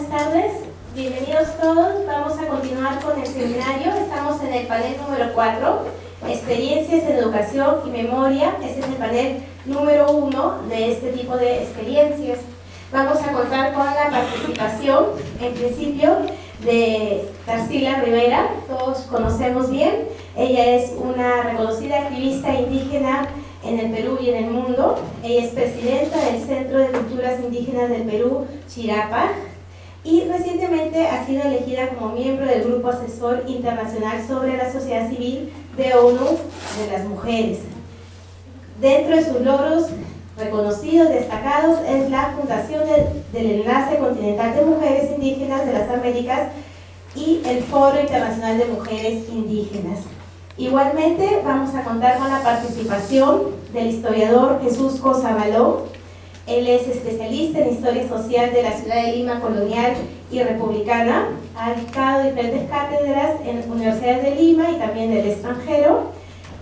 buenas tardes, bienvenidos todos. Vamos a continuar con el seminario. Estamos en el panel número 4, experiencias en educación y memoria. Este es el panel número 1 de este tipo de experiencias. Vamos a contar con la participación, en principio, de Tarsila Rivera. Todos conocemos bien. Ella es una reconocida activista indígena en el Perú y en el mundo. Ella es presidenta del Centro de Culturas Indígenas del Perú, Chirapa, y recientemente ha sido elegida como miembro del Grupo Asesor Internacional sobre la Sociedad Civil de ONU de las Mujeres. Dentro de sus logros reconocidos, destacados, es la fundación del Enlace Continental de Mujeres Indígenas de las Américas y el Foro Internacional de Mujeres Indígenas. Igualmente vamos a contar con la participación del historiador Jesús Cosamaló. Él es especialista en historia social de la ciudad de Lima colonial y republicana. Ha dictado diferentes cátedras en universidades de Lima y también del extranjero,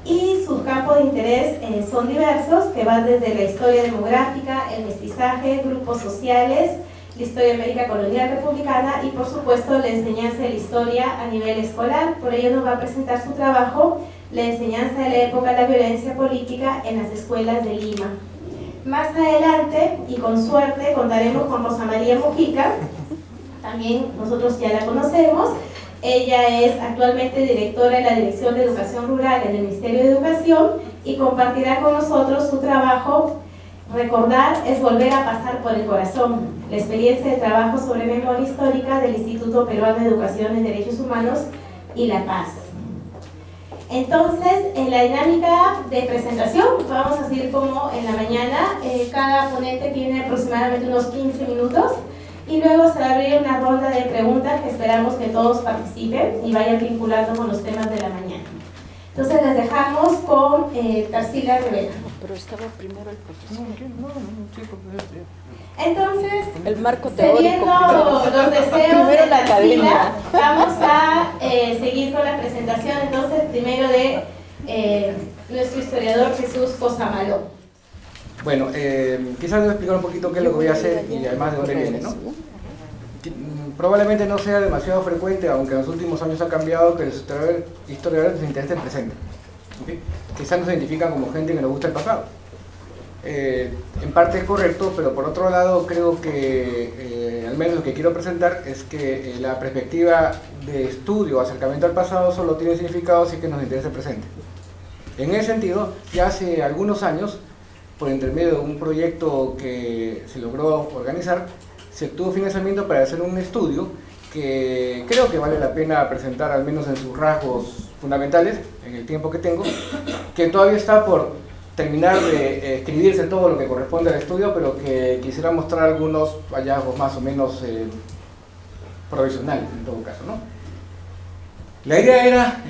y sus campos de interés son diversos, que van desde la historia demográfica, el mestizaje, grupos sociales, la historia de América colonial republicana y por supuesto la enseñanza de la historia a nivel escolar. Por ello nos va a presentar su trabajo, la enseñanza de la época de la violencia política en las escuelas de Lima. Más adelante, y con suerte, contaremos con Rosa María Mujica. También nosotros ya la conocemos. Ella es actualmente directora de la Dirección de Educación Rural en el Ministerio de Educación y compartirá con nosotros su trabajo. Recordar es volver a pasar por el corazón, la experiencia de trabajo sobre memoria histórica del Instituto Peruano de Educación en Derechos Humanos y la Paz. Entonces, en la dinámica de presentación, vamos a seguir como en la mañana. Cada ponente tiene aproximadamente unos 15 minutos y luego se va a abrir una ronda de preguntas que esperamos que todos participen y vayan vinculando con los temas de la mañana. Entonces, les dejamos con Tarsila Rivera. Pero estaba primero el profesor. Entonces, el marco teórico. Siguiendo los deseos primero de la academia. Vamos a seguir con la presentación entonces primero de nuestro historiador Jesús Cosamaló. Bueno, quizás debo explicar un poquito qué es lo que voy a hacer y además de dónde viene, ¿no? Probablemente no sea demasiado frecuente, aunque en los últimos años ha cambiado, que los historiadores se interesen en el presente. ¿Okay? Quizás nos identifican como gente que nos gusta el pasado. En parte es correcto, pero por otro lado creo que al menos lo que quiero presentar es que la perspectiva de estudio o acercamiento al pasado solo tiene significado si es que nos interesa el presente. En ese sentido, ya hace algunos años, por intermedio de un proyecto que se logró organizar, se obtuvo financiamiento para hacer un estudio que creo que vale la pena presentar, al menos en sus rasgos fundamentales, en el tiempo que tengo, que todavía está por terminar de escribirse todo lo que corresponde al estudio, pero que quisiera mostrar algunos hallazgos más o menos provisionales en todo caso, ¿no? La idea era,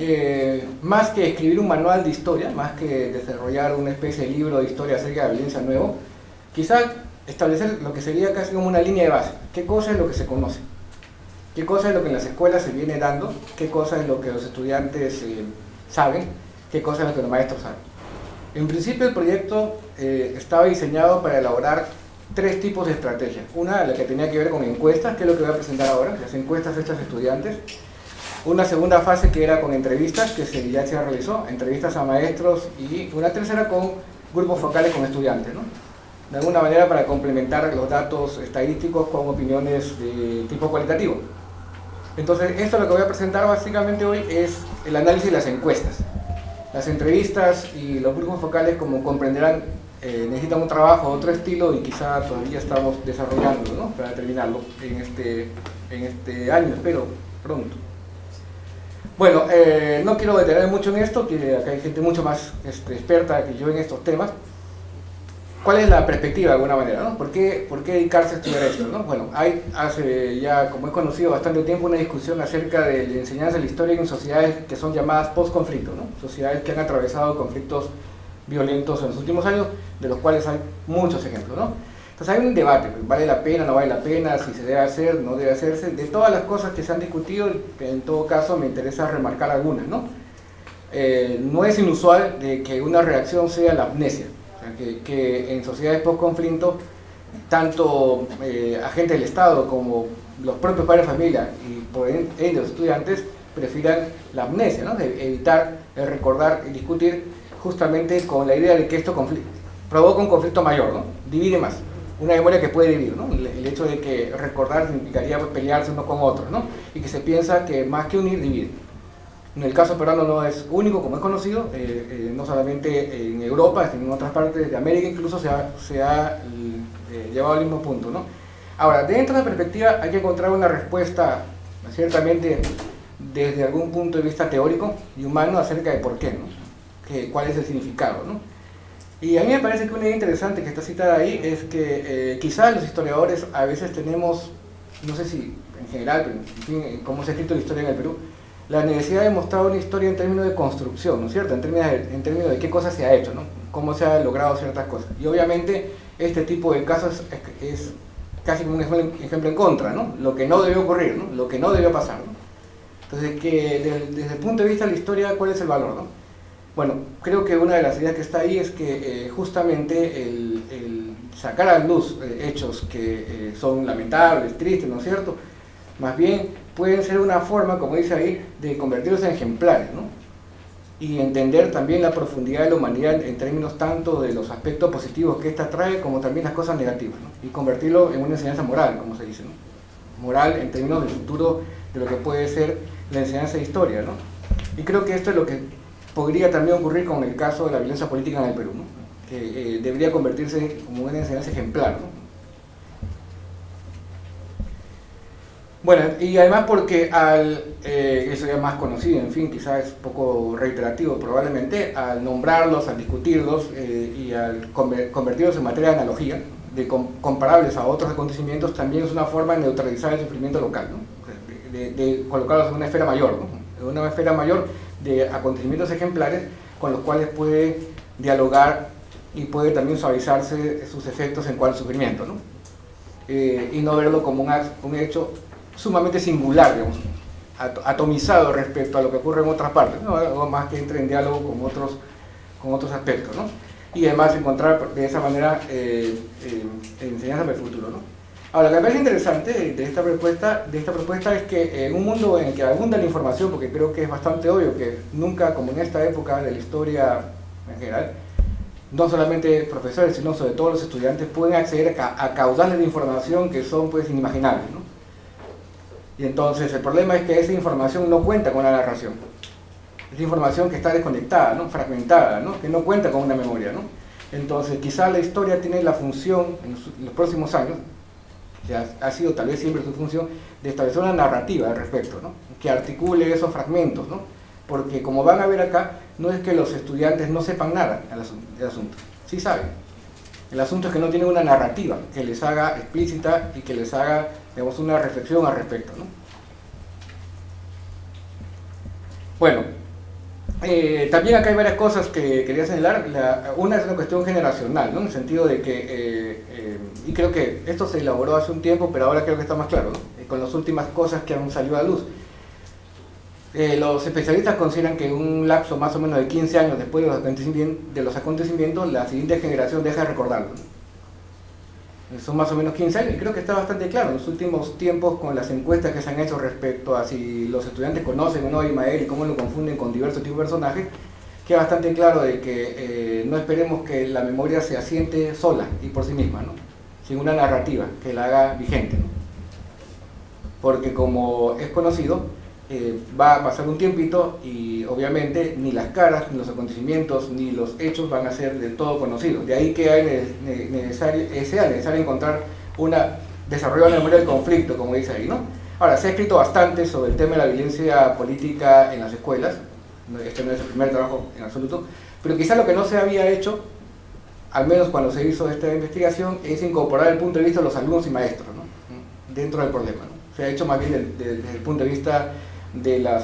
más que escribir un manual de historia, más que desarrollar una especie de libro de historia acerca de la violencia nuevo, quizá establecer lo que sería casi como una línea de base. ¿Qué cosa es lo que se conoce? ¿Qué cosa es lo que en las escuelas se viene dando? ¿Qué cosa es lo que los estudiantes saben? ¿Qué cosa es lo que los maestros saben? En principio el proyecto estaba diseñado para elaborar tres tipos de estrategias. Una, la que tenía que ver con encuestas, que es lo que voy a presentar ahora, las encuestas hechas a estudiantes. Una segunda fase que era con entrevistas, que ya se realizó, entrevistas a maestros, y una tercera con grupos focales con estudiantes, ¿no? De alguna manera para complementar los datos estadísticos con opiniones de tipo cualitativo. Entonces, esto lo que voy a presentar básicamente hoy es el análisis de las encuestas. Las entrevistas y los grupos focales, como comprenderán, necesitan un trabajo de otro estilo y quizá todavía estamos desarrollando, ¿no?, para terminarlo en este año, espero pronto. Bueno, no quiero detener mucho en esto, que acá hay gente mucho más experta que yo en estos temas. ¿Cuál es la perspectiva de alguna manera, ¿no? ¿Por qué dedicarse a estudiar esto, ¿no? Bueno, hay hace ya, como he conocido, bastante tiempo una discusión acerca de la enseñanza de la historia en sociedades que son llamadas post-conflicto, ¿no? Sociedades que han atravesado conflictos violentos en los últimos años, de los cuales hay muchos ejemplos, ¿no? Entonces hay un debate, ¿vale la pena, no vale la pena, si se debe hacer, no debe hacerse? De todas las cosas que se han discutido, en todo caso me interesa remarcar algunas, ¿no? No es inusual de que una reacción sea la amnesia. Que en sociedades post-conflicto tanto agentes del Estado como los propios padres de familia y por ende los estudiantes prefieran la amnesia, ¿no? De evitar el recordar y discutir justamente con la idea de que esto provoca un conflicto mayor, ¿no? Divide más, una memoria que puede dividir, ¿no? El hecho de que recordar significaría pelearse uno con otro, ¿no? Y que se piensa que más que unir, divide. En el caso peruano no es único, como es conocido, no solamente en Europa, sino en otras partes de América incluso se ha llevado al mismo punto, ¿no? Ahora, dentro de la perspectiva hay que encontrar una respuesta, ciertamente, desde algún punto de vista teórico y humano acerca de por qué, ¿no? Cuál es el significado, ¿no? Y a mí me parece que una idea interesante que está citada ahí es que quizás los historiadores a veces tenemos, no sé si en general, pero en fin, cómo se ha escrito la historia en el Perú, la necesidad de mostrar una historia en términos de construcción, ¿no es cierto? En términos de qué cosa se ha hecho, ¿no? Cómo se han logrado ciertas cosas. Y obviamente este tipo de casos es casi como un ejemplo en contra, ¿no? Lo que no debió ocurrir, ¿no? Lo que no debió pasar, ¿no? Entonces, desde el punto de vista de la historia, ¿cuál es el valor, no? Bueno, creo que una de las ideas que está ahí es que justamente el sacar a luz hechos que son lamentables, tristes, ¿no es cierto? Más bien pueden ser una forma, como dice ahí, de convertirlos en ejemplares, ¿no? Y entender también la profundidad de la humanidad en términos tanto de los aspectos positivos que ésta trae como también las cosas negativas, ¿no? Y convertirlo en una enseñanza moral, como se dice, ¿no? Moral en términos del futuro de lo que puede ser la enseñanza de historia, ¿no? Y creo que esto es lo que podría también ocurrir con el caso de la violencia política en el Perú, ¿no? Que debería convertirse como una enseñanza ejemplar, ¿no? Bueno, y además porque eso ya es más conocido, en fin, quizás es un poco reiterativo probablemente, al nombrarlos, al discutirlos y al convertirlos en materia de analogía, comparables a otros acontecimientos, también es una forma de neutralizar el sufrimiento local, ¿no? De colocarlos en una esfera mayor, ¿no? En una esfera mayor de acontecimientos ejemplares con los cuales puede dialogar y puede también suavizarse sus efectos en cuanto al sufrimiento, ¿no? Y no verlo como un hecho sumamente singular, digamos, atomizado respecto a lo que ocurre en otras partes, ¿no? Algo más que entre en diálogo con otros aspectos, ¿no? Y además encontrar de esa manera enseñanza para el futuro, ¿no? Ahora, lo que me parece interesante de esta propuesta es que en un mundo en el que abunda la información, porque creo que es bastante obvio que nunca, como en esta época de la historia en general, no solamente profesores, sino sobre todo los estudiantes pueden acceder a caudales de información que son pues inimaginables, ¿no? Y entonces el problema es que esa información no cuenta con la narración. Es información que está desconectada, ¿no? Fragmentada, ¿no? Que no cuenta con una memoria, ¿no? Entonces quizá la historia tiene la función en los próximos años, que ha sido tal vez siempre su función, de establecer una narrativa al respecto, ¿no? Que articule esos fragmentos, ¿no? Porque como van a ver acá, no es que los estudiantes no sepan nada del asunto, sí saben. El asunto es que no tienen una narrativa que les haga explícita y que les haga, digamos, una reflexión al respecto, ¿no? Bueno, también acá hay varias cosas que quería señalar. Una es una cuestión generacional, ¿no? En el sentido de que, y creo que esto se elaboró hace un tiempo, pero ahora creo que está más claro, ¿no? Con las últimas cosas que han salido a luz. Los especialistas consideran que un lapso más o menos de 15 años después de los acontecimientos, la siguiente generación deja de recordarlo, ¿no? Son más o menos 15 años, y creo que está bastante claro en los últimos tiempos con las encuestas que se han hecho respecto a si los estudiantes conocen o no a Ismael y cómo lo confunden con diversos tipos de personajes, queda bastante claro de que no esperemos que la memoria se asiente sola y por sí misma, ¿no? Sin una narrativa que la haga vigente, ¿no? Porque como es conocido, va a pasar un tiempito y obviamente ni las caras, ni los acontecimientos, ni los hechos van a ser del todo conocidos. De ahí que sea necesario encontrar desarrollo de la memoria del conflicto, como dice ahí, ¿no? Ahora, se ha escrito bastante sobre el tema de la violencia política en las escuelas. Este no es el primer trabajo en absoluto, pero quizás lo que no se había hecho, al menos cuando se hizo esta investigación, es incorporar el punto de vista de los alumnos y maestros, ¿no? Dentro del problema, ¿no? Se ha hecho más bien desde el punto de vista de la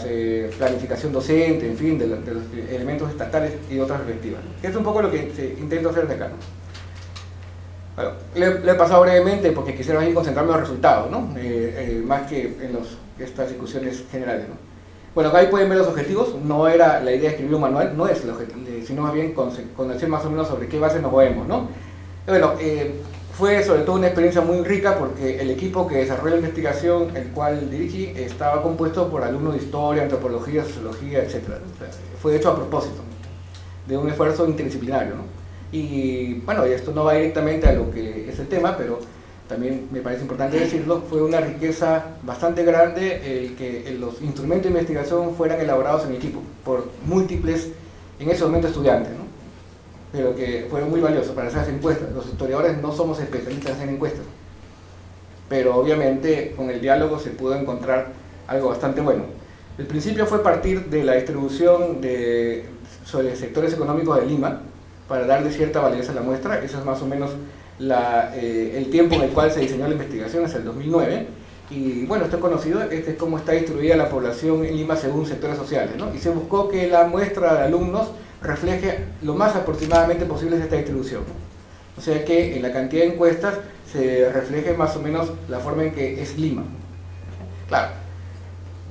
planificación docente, en fin, de los elementos estatales y otras perspectivas, ¿no? Que es un poco lo que se intenta hacer de acá, ¿no? Bueno, le he pasado brevemente porque quisiera más concentrarme en los resultados, ¿no? Más que en estas discusiones generales, ¿no? Bueno, acá ahí pueden ver los objetivos. No era la idea de escribir un manual, no es el objetivo, sino más bien conocer más o menos sobre qué base nos movemos, ¿no? Bueno, fue sobre todo una experiencia muy rica porque el equipo que desarrolló la investigación, el cual dirigí, estaba compuesto por alumnos de historia, antropología, sociología, etc. O sea, fue hecho a propósito de un esfuerzo interdisciplinario, ¿no? Y bueno, esto no va directamente a lo que es el tema, pero también me parece importante decirlo, fue una riqueza bastante grande el que los instrumentos de investigación fueran elaborados en equipo por múltiples, en ese momento, estudiantes, ¿no? Pero que fueron muy valiosos para hacer las encuestas. Los historiadores no somos especialistas en hacer encuestas, pero obviamente con el diálogo se pudo encontrar algo bastante bueno. El principio fue partir de la distribución sobre sectores económicos de Lima para darle cierta validez a la muestra. Eso es más o menos el tiempo en el cual se diseñó la investigación, es el 2009. Y bueno, esto es conocido, este es cómo está distribuida la población en Lima según sectores sociales, ¿no? Y se buscó que la muestra de alumnos refleje lo más aproximadamente posible esta distribución, ¿no? O sea que en la cantidad de encuestas se refleje más o menos la forma en que es Lima. Claro,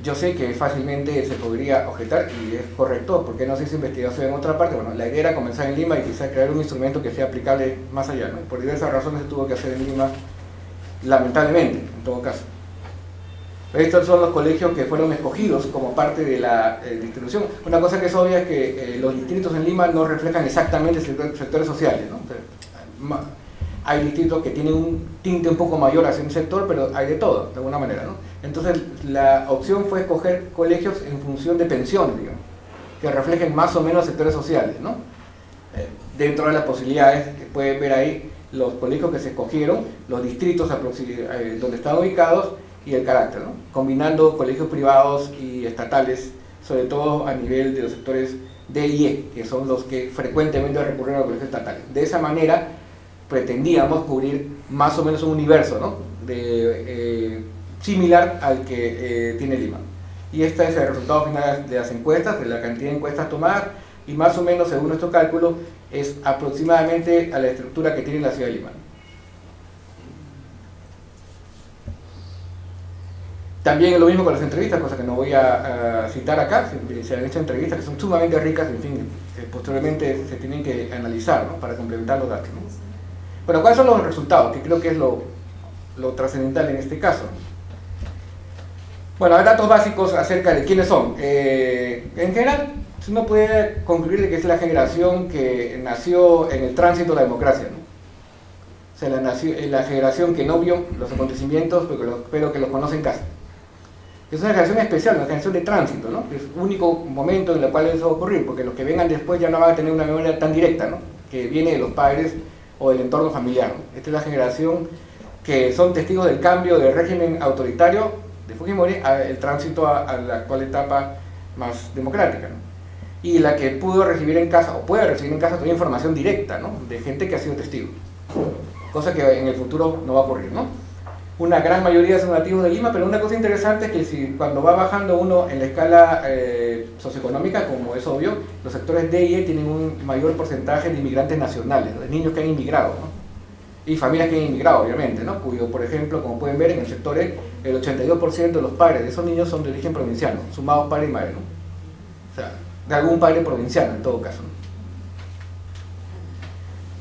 yo sé que fácilmente se podría objetar, y es correcto, porque no se hizo investigación en otra parte. Bueno, la idea era comenzar en Lima y quizá crear un instrumento que sea aplicable más allá, ¿no? Por diversas razones se tuvo que hacer en Lima, lamentablemente, en todo caso. Estos son los colegios que fueron escogidos como parte de la distribución. Una cosa que es obvia es que los distritos en Lima no reflejan exactamente sectores sociales, ¿no? Hay distritos que tienen un tinte un poco mayor hacia un sector, pero hay de todo, de alguna manera, ¿no? Entonces la opción fue escoger colegios en función de pensiones, digamos, que reflejen más o menos sectores sociales, ¿no? Dentro de las posibilidades que pueden ver ahí, los colegios que se escogieron, los distritos donde están ubicados, y el carácter, ¿no? Combinando colegios privados y estatales, sobre todo a nivel de los sectores D y E, que son los que frecuentemente recurren a los colegios estatales. De esa manera pretendíamos cubrir más o menos un universo, ¿no? Similar al que tiene Lima. Y este es el resultado final de las encuestas, de la cantidad de encuestas tomadas, y más o menos, según nuestro cálculo, es aproximadamente a la estructura que tiene la ciudad de Lima. También lo mismo con las entrevistas, cosa que no voy a citar acá. Se han hecho entrevistas que son sumamente ricas, en fin, posteriormente se tienen que analizar, ¿no? Para complementar los datos, ¿no? Bueno, ¿cuáles son los resultados? Que creo que es lo trascendental en este caso. Bueno, hay datos básicos acerca de quiénes son. En general, uno puede concluir de que es la generación que nació en el tránsito de la democracia, ¿no? O sea, la generación que no vio los acontecimientos, pero que los conoce en casa. Es una generación especial, una generación de tránsito, ¿no? Es el único momento en el cual eso va a ocurrir, porque los que vengan después ya no van a tener una memoria tan directa, ¿no? Que viene de los padres o del entorno familiar, ¿no? Esta es la generación que son testigos del cambio del régimen autoritario de Fujimori al tránsito a la actual etapa más democrática, ¿no? Y la que pudo recibir en casa, o puede recibir en casa, toda información directa, ¿no? De gente que ha sido testigo, cosa que en el futuro no va a ocurrir, ¿no? Una gran mayoría son nativos de Lima, pero una cosa interesante es que cuando va bajando uno en la escala socioeconómica, como es obvio, los sectores D y E tienen un mayor porcentaje de inmigrantes nacionales, ¿no? De niños que han inmigrado, ¿no? Y familias que han inmigrado, obviamente, ¿no? Cuyo, por ejemplo, como pueden ver en el sector E, el 82% de los padres de esos niños son de origen provinciano, sumados padre y madre, ¿no? O sea, de algún padre provinciano en todo caso, ¿no?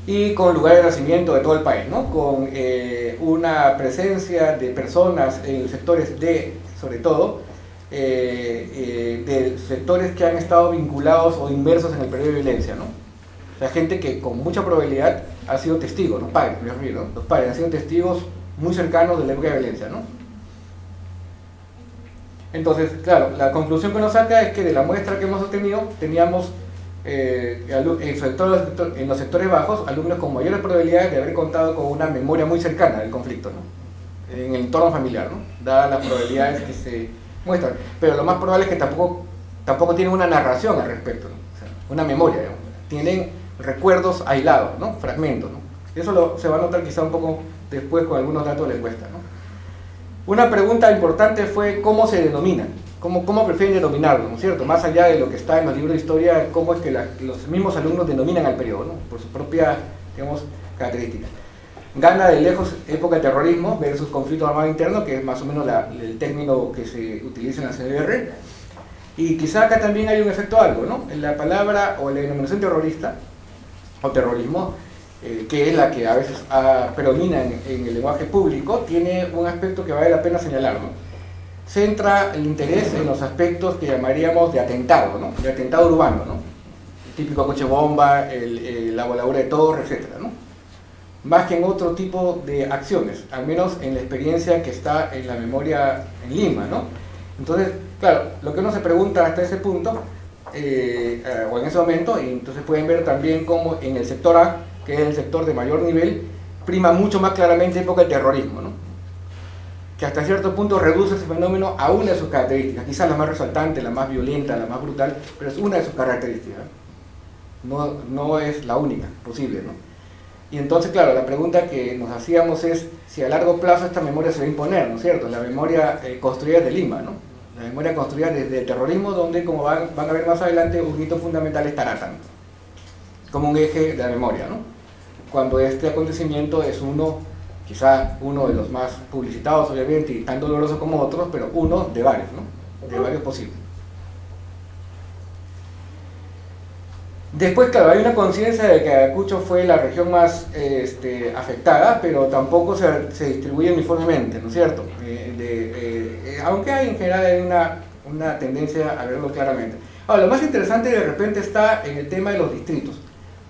Y con lugares de nacimiento de todo el país, ¿no? Con una presencia de personas en sectores D, sobre todo, de sectores que han estado vinculados o inmersos en el periodo de violencia, ¿no? O sea, gente que con mucha probabilidad ha sido testigo, los padres, me refiero, ¿no? Los padres han sido testigos muy cercanos de la época de violencia, ¿no? Entonces, claro, la conclusión que nos saca es que de la muestra que hemos obtenido, teníamos en los sectores bajos, alumnos con mayores probabilidades de haber contado con una memoria muy cercana del conflicto, ¿no? En el entorno familiar, ¿no? Dadas las probabilidades que se muestran. Pero lo más probable es que tampoco tienen una narración al respecto, ¿no? O sea, una memoria, digamos. Tienen recuerdos aislados, ¿no? Fragmentos, ¿no? Eso se va a notar quizá un poco después con algunos datos de la encuesta, ¿no? Una pregunta importante fue cómo se denomina. ¿Cómo prefieren denominarlo, ¿no es cierto? Más allá de lo que está en los libros de historia, cómo es que los mismos alumnos denominan al periodo, ¿no? Por su propia, digamos, característica. Gana de lejos época de terrorismo versus conflicto armado interno, que es más o menos el término que se utiliza en la CDR. Y quizá acá también hay un efecto algo, ¿no? En la palabra o la denominación terrorista o terrorismo que es la que a veces predomina en el lenguaje público, tiene un aspecto que vale la pena señalar, ¿no? Centra el interés en los aspectos que llamaríamos de atentado, ¿no? De atentado urbano, ¿no? El típico coche bomba, la voladura de torre, etc., ¿no? Más que en otro tipo de acciones, al menos en la experiencia que está en la memoria en Lima, ¿no? Entonces, claro, lo que uno se pregunta hasta ese punto, o en ese momento, y entonces pueden ver también cómo en el sector A, que es el sector de mayor nivel, prima mucho más claramente época el terrorismo, ¿no? Que hasta cierto punto reduce ese fenómeno a una de sus características, quizás la más resaltante, la más violenta, la más brutal, pero es una de sus características, no es la única posible, ¿no? Y entonces, claro, la pregunta que nos hacíamos es si a largo plazo esta memoria se va a imponer, ¿no es cierto? La memoria construida desde Lima, ¿no? La memoria construida desde el terrorismo, donde, como van a ver más adelante, un hito fundamental es Tarata, ¿no? Como un eje de la memoria, ¿no? Cuando este acontecimiento es quizá uno de los más publicitados, obviamente, y tan doloroso como otros, pero uno de varios, ¿no? De varios posibles. Después, claro, hay una conciencia de que Ayacucho fue la región más afectada, pero tampoco se distribuye uniformemente, ¿no es cierto? Aunque en general hay una tendencia a verlo claramente. Ahora, lo más interesante de repente está en el tema de los distritos,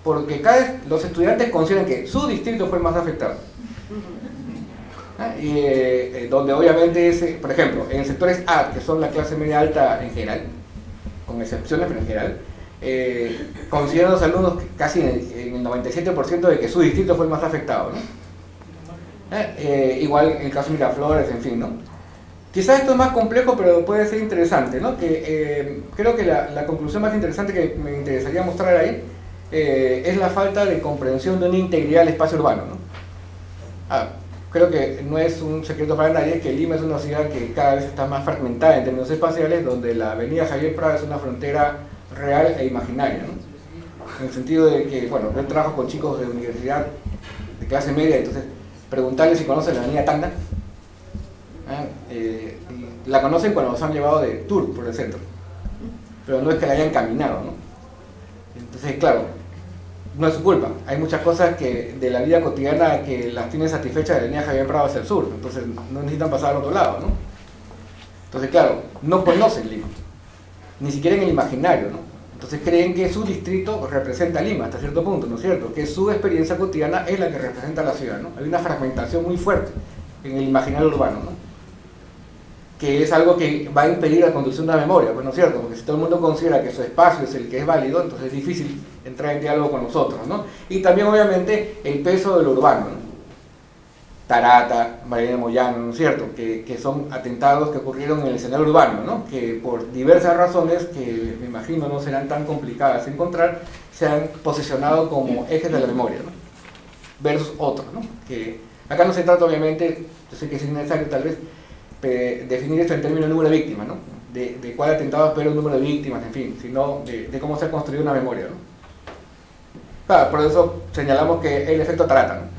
porque cada vez los estudiantes consideran que su distrito fue el más afectado. Donde obviamente es, por ejemplo, en sectores A, que son la clase media alta en general, con excepciones, pero en general, consideran los alumnos casi en el 97% de que su distrito fue el más afectado, ¿no? Igual en el caso de Miraflores, en fin, ¿no? Quizás esto es más complejo, pero puede ser interesante, ¿no? Creo que la conclusión más interesante que me interesaría mostrar ahí es la falta de comprensión de una integridad del espacio urbano, ¿no? Creo que no es un secreto para nadie que Lima es una ciudad que cada vez está más fragmentada en términos espaciales, donde la avenida Javier Prado es una frontera real e imaginaria, ¿no? En el sentido de que, bueno, yo trabajo con chicos de universidad de clase media, entonces preguntarles si conocen la avenida Tacna, la conocen cuando los han llevado de tour por el centro, pero no es que la hayan caminado, ¿no? Entonces, claro, no es su culpa, hay muchas cosas de la vida cotidiana que las tienen satisfechas de la avenida Javier Prado hacia el sur, entonces no necesitan pasar al otro lado, ¿no? Entonces, claro, no conocen Lima, ni siquiera en el imaginario, ¿no? Entonces creen que su distrito representa Lima hasta cierto punto, ¿no es cierto? Que su experiencia cotidiana es la que representa la ciudad, ¿no? Hay una fragmentación muy fuerte en el imaginario urbano, ¿no? Que es algo que va a impedir la conducción de la memoria, pues, ¿no es cierto? Porque si todo el mundo considera que su espacio es el que es válido, entonces es difícil entrar en diálogo con nosotros, ¿no? Y también, obviamente, el peso de lo urbano, ¿no? Tarata, María de Moyano, ¿no es cierto? Que son atentados que ocurrieron en el escenario urbano, ¿no? Que por diversas razones, que me imagino no serán tan complicadas de encontrar, se han posicionado como ejes de la memoria, ¿no? Versus otros, ¿no? Que acá no se trata, obviamente, yo sé que es necesario tal vez definir esto en términos de número de víctimas, ¿no? De cuál atentado espera un número de víctimas, en fin, sino de cómo se ha construido una memoria, ¿no? Claro, por eso señalamos que el efecto Tarata, ¿no?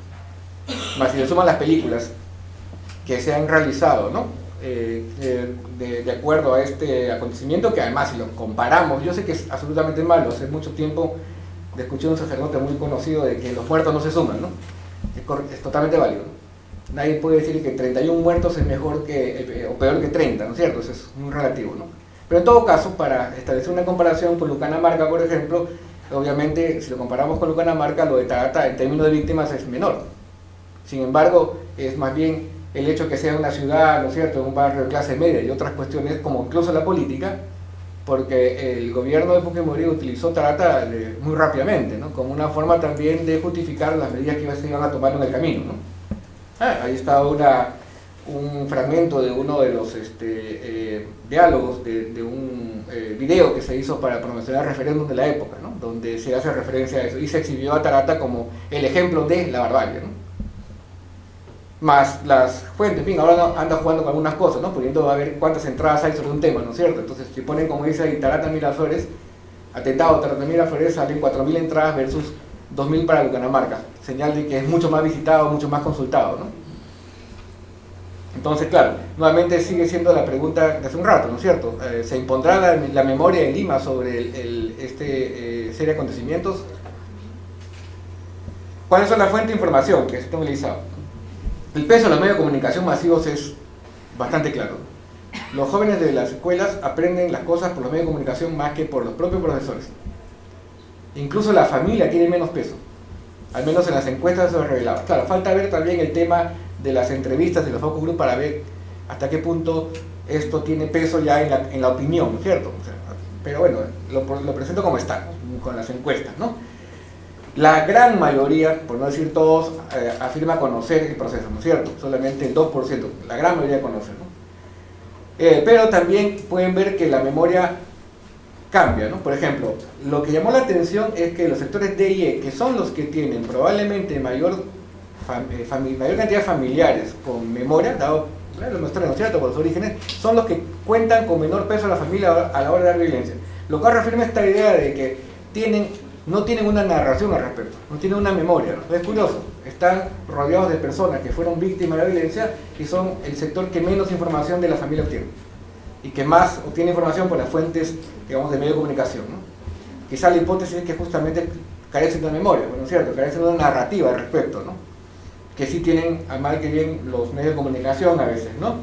Más si le suman las películas que se han realizado, ¿no? De acuerdo a este acontecimiento, que además si lo comparamos, yo sé que es absolutamente malo, hace mucho tiempo escuché a un sacerdote muy conocido de que los muertos no se suman, ¿no? Es totalmente válido, ¿no? Nadie puede decir que 31 muertos es mejor o peor que 30, ¿no es cierto? Eso es muy relativo, ¿no? Pero en todo caso, para establecer una comparación con Lucanamarca, por ejemplo, obviamente si lo comparamos con Lucanamarca, lo de Tarata en términos de víctimas es menor. Sin embargo, es más bien el hecho que sea una ciudad, ¿no es cierto?, un barrio de clase media y otras cuestiones, como incluso la política, porque el gobierno de Fujimori utilizó Tarata muy rápidamente, ¿no? Como una forma también de justificar las medidas que se iban a tomar en el camino, ¿no? Ahí está un fragmento de uno de los diálogos de un video que se hizo para promocionar el referéndum de la época, ¿no? Donde se hace referencia a eso y se exhibió a Tarata como el ejemplo de la barbarie, ¿no? Más las fuentes, en fin, ahora anda jugando con algunas cosas, ¿no? Pudiendo a ver cuántas entradas hay sobre un tema, ¿no es cierto? Entonces, si ponen, como dice ahí, Tarata Miraflores, atentado Tarata Miraflores, salen 4.000 entradas versus 2.000 para Lucanamarca, señal de que es mucho más visitado, mucho más consultado, ¿no? Entonces, claro, nuevamente sigue siendo la pregunta de hace un rato, ¿no es cierto? ¿Se impondrá la memoria en Lima sobre serie de acontecimientos? ¿Cuáles son las fuentes de información que se han utilizado? El peso de los medios de comunicación masivos es bastante claro. Los jóvenes de las escuelas aprenden las cosas por los medios de comunicación más que por los propios profesores. Incluso la familia tiene menos peso, al menos en las encuestas se lo revelaba. Claro, falta ver también el tema de las entrevistas y los focus group para ver hasta qué punto esto tiene peso ya en la opinión, ¿cierto? O sea, pero bueno, lo presento como está, ¿no? Con las encuestas, ¿no? La gran mayoría, por no decir todos, afirma conocer el proceso, ¿no es cierto? Solamente el 2%, la gran mayoría conoce, ¿no? Pero también pueden ver que la memoria cambia, ¿no? Por ejemplo, lo que llamó la atención es que los sectores D y E, que son los que tienen probablemente mayor cantidad de familiares con memoria, dado lo mostraron, ¿no es cierto?, por sus orígenes, son los que cuentan con menor peso a la familia a la hora de dar violencia. Lo cual reafirma esta idea de que no tienen una narración al respecto, no tienen una memoria, ¿no? Es curioso, están rodeados de personas que fueron víctimas de la violencia y son el sector que menos información de la familia obtiene y que más obtiene información por las fuentes, digamos, de medio de comunicación, ¿no? Quizá la hipótesis es que justamente carecen de memoria, ¿no es cierto?, carecen de una narrativa al respecto, ¿no?, que sí tienen, a mal que bien, los medios de comunicación a veces, ¿no?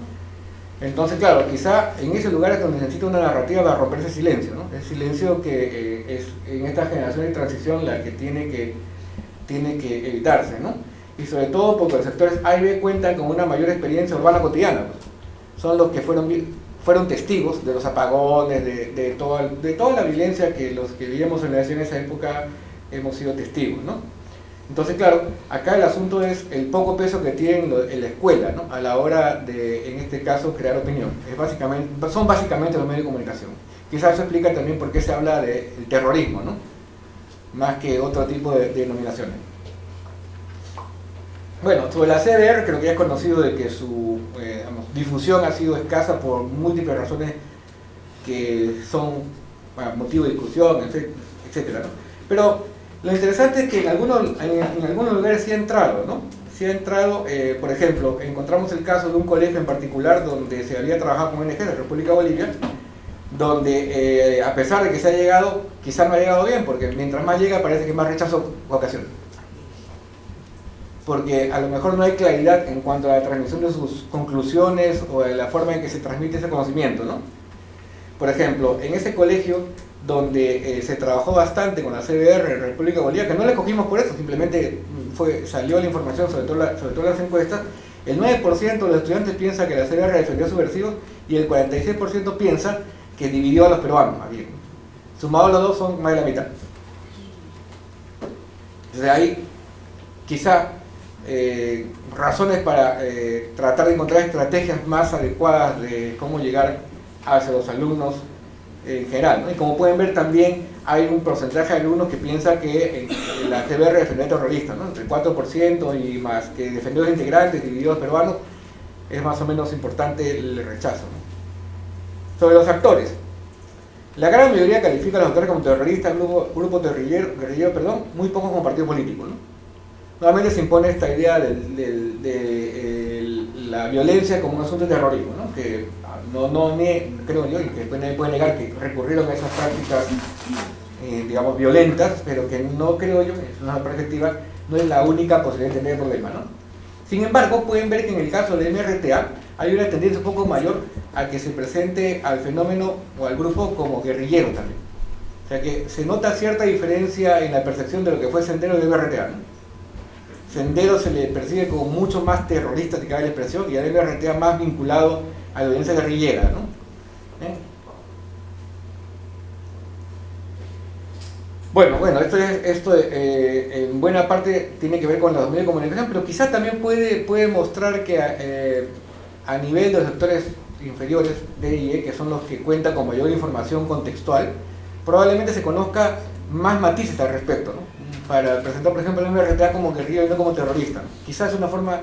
Entonces, claro, quizá en ese lugar es donde se necesita una narrativa para romper ese silencio, ¿no? El silencio que es en esta generación de transición la que tiene que evitarse, ¿no? Y sobre todo porque los sectores A y B cuentan con una mayor experiencia urbana cotidiana, pues. Son los que fueron testigos de los apagones, de toda la violencia que los que vivíamos en esa época hemos sido testigos, ¿no? Entonces, claro, acá el asunto es el poco peso que tienen en la escuela, ¿no?, a la hora de, en este caso, crear opinión. Son básicamente los medios de comunicación. Quizás eso explica también por qué se habla del terrorismo, ¿no?, más que otro tipo de denominaciones. Bueno, sobre la CBR creo que ya es conocido de que su difusión ha sido escasa por múltiples razones que son motivo de discusión, etcétera, ¿no? Pero lo interesante es que en algunos lugares sí ha entrado, ¿no? Sí ha entrado, por ejemplo, encontramos el caso de un colegio en particular donde se había trabajado con ONG de la República de Bolivia, donde a pesar de que se ha llegado, quizás no ha llegado bien, porque mientras más llega parece que más rechazo ocasiona. Porque a lo mejor no hay claridad en cuanto a la transmisión de sus conclusiones o de la forma en que se transmite ese conocimiento, ¿no? Por ejemplo, en ese colegio donde se trabajó bastante con la CBR en la República de Bolivia, que no le cogimos por eso, simplemente salió la información sobre todo las encuestas, el 9% de los estudiantes piensa que la CBR defendió subversivos y el 46% piensa que dividió a los peruanos, más bien. Sumados los dos son más de la mitad. Desde ahí, quizá razones para tratar de encontrar estrategias más adecuadas de cómo llegar hacia los alumnos en general, ¿no? Y como pueden ver también hay un porcentaje de alumnos que piensa que la CBR defendió a terroristas, ¿no?, entre el 4% y más que defendió a los integrantes, dividió a los peruanos, es más o menos importante el rechazo, ¿no? Sobre los actores, la gran mayoría califica a los actores como terroristas, grupo guerrillero, muy pocos como partido político, ¿no? Nuevamente se impone esta idea de la violencia como un asunto de terrorismo, ¿no?, que creo yo, y que puede negar que recurrieron a esas prácticas, digamos, violentas, pero que no creo yo, es una perspectiva, no es la única posibilidad de tener problema, ¿no? Sin embargo, pueden ver que en el caso de MRTA hay una tendencia un poco mayor a que se presente al fenómeno o al grupo como guerrillero también. O sea que se nota cierta diferencia en la percepción de lo que fue Sendero de MRTA, ¿no? Sendero se le percibe como mucho más terrorista, si cabe la expresión, y al MRTA más vinculado a la violencia guerrillera, ¿no? Bueno, esto en buena parte tiene que ver con los medios de comunicación, pero quizás también puede mostrar que a nivel de los sectores inferiores de IE, que son los que cuentan con mayor información contextual, probablemente se conozca más matices al respecto, ¿no?, para presentar, por ejemplo, el MRTA como guerrillero y no como terrorista, ¿no? Quizás es una forma,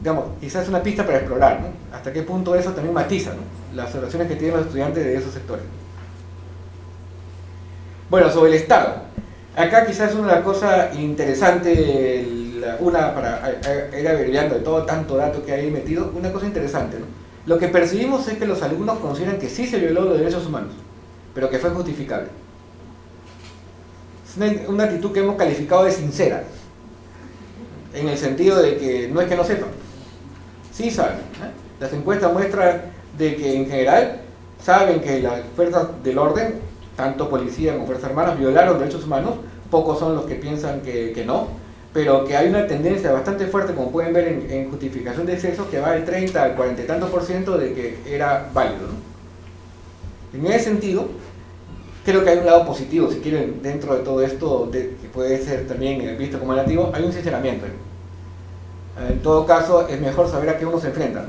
digamos, quizás es una pista para explorar, ¿no?, hasta qué punto eso también matiza, ¿no?, las observaciones que tienen los estudiantes de esos sectores. Bueno, sobre el Estado, acá quizás es una cosa interesante, para ir abreviando de todo tanto dato que hay metido, una cosa interesante, ¿no? Lo que percibimos es que los alumnos consideran que sí se violó los derechos humanos, pero que fue justificable. Es una actitud que hemos calificado de sincera. en el sentido de que no es que no sepan, sí saben. Las encuestas muestran de que en general saben que las fuerzas del orden, tanto policía como fuerzas armadas, violaron derechos humanos. Pocos son los que piensan que no, pero que hay una tendencia bastante fuerte, como pueden ver en justificación de excesos, que va del 30 al 40 y tantos % de que era válido, ¿no? En ese sentido, creo que hay un lado positivo, si quieren, dentro de todo esto, que puede ser también visto como negativo, hay un sinceramiento. En todo caso, es mejor saber a qué uno se enfrenta, ¿no?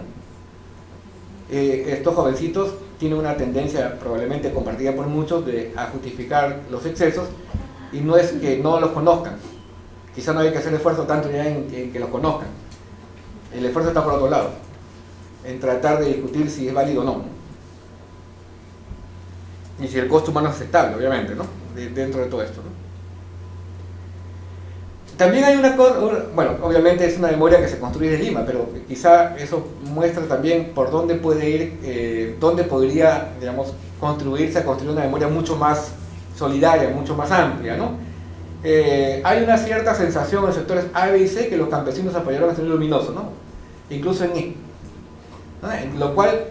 Estos jovencitos tienen una tendencia, probablemente compartida por muchos, a justificar los excesos, y no es que no los conozcan. Quizá no hay que hacer esfuerzo tanto ya en que los conozcan. El esfuerzo está por otro lado, en tratar de discutir si es válido o no, y si el costo humano es aceptable, obviamente, ¿no? Dentro de todo esto, ¿no? También hay una cosa, bueno, obviamente es una memoria que se construye de Lima, pero quizá eso muestra también por dónde puede ir, dónde podría, digamos, construir una memoria mucho más solidaria, mucho más amplia, ¿no? Hay una cierta sensación en sectores A, B y C que los campesinos apoyaron a Sendero Luminoso, ¿no? Incluso en I, ¿no? En lo cual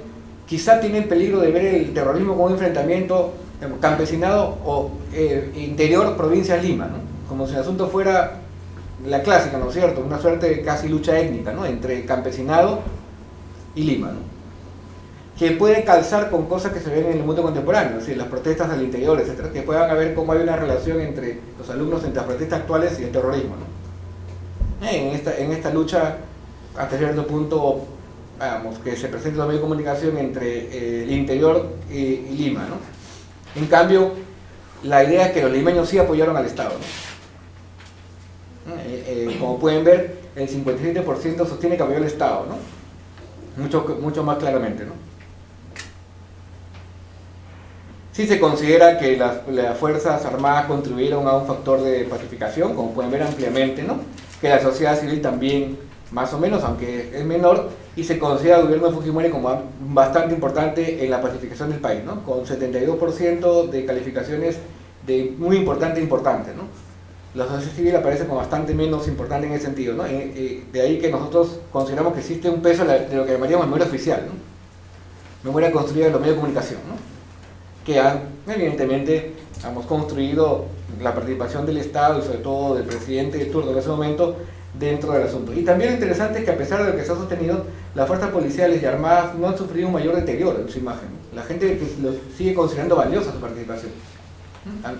quizá tiene el peligro de ver el terrorismo como un enfrentamiento campesinado o interior provincia Lima, ¿no? Como si el asunto fuera la clásica, ¿no es cierto? Una suerte de casi lucha étnica, ¿no? Entre campesinado y Lima, ¿no? Que puede calzar con cosas que se ven en el mundo contemporáneo, es decir, las protestas al interior, etcétera, que puedan ver cómo hay una relación entre los alumnos, entre las protestas actuales y el terrorismo, ¿no? En esta lucha, hasta cierto punto, vamos, que se presenta en los medios de comunicación entre el interior y Lima, ¿no? En cambio, la idea es que los limeños sí apoyaron al Estado, ¿no? Como pueden ver, el 57% sostiene que apoyó al Estado, ¿no? Mucho más claramente, ¿no? Sí se considera que las Fuerzas Armadas contribuyeron a un factor de pacificación, como pueden ver ampliamente, ¿no? Que la sociedad civil también, más o menos, aunque es menor, y se considera el gobierno de Fujimori como bastante importante en la pacificación del país, ¿no? Con 72% de calificaciones de muy importante, ¿no? La sociedad civil aparece como bastante menos importante en ese sentido, ¿no? De ahí que nosotros consideramos que existe un peso de lo que llamaríamos memoria oficial, ¿no? Memoria construida en los medios de comunicación, ¿no? Que han, evidentemente, hemos construido la participación del Estado y sobre todo del presidente de turno en ese momento dentro del asunto. Y también lo interesante es que a pesar de lo que se ha sostenido, las fuerzas policiales y armadas no han sufrido un mayor deterioro en su imagen. La gente los sigue considerando valiosa su participación,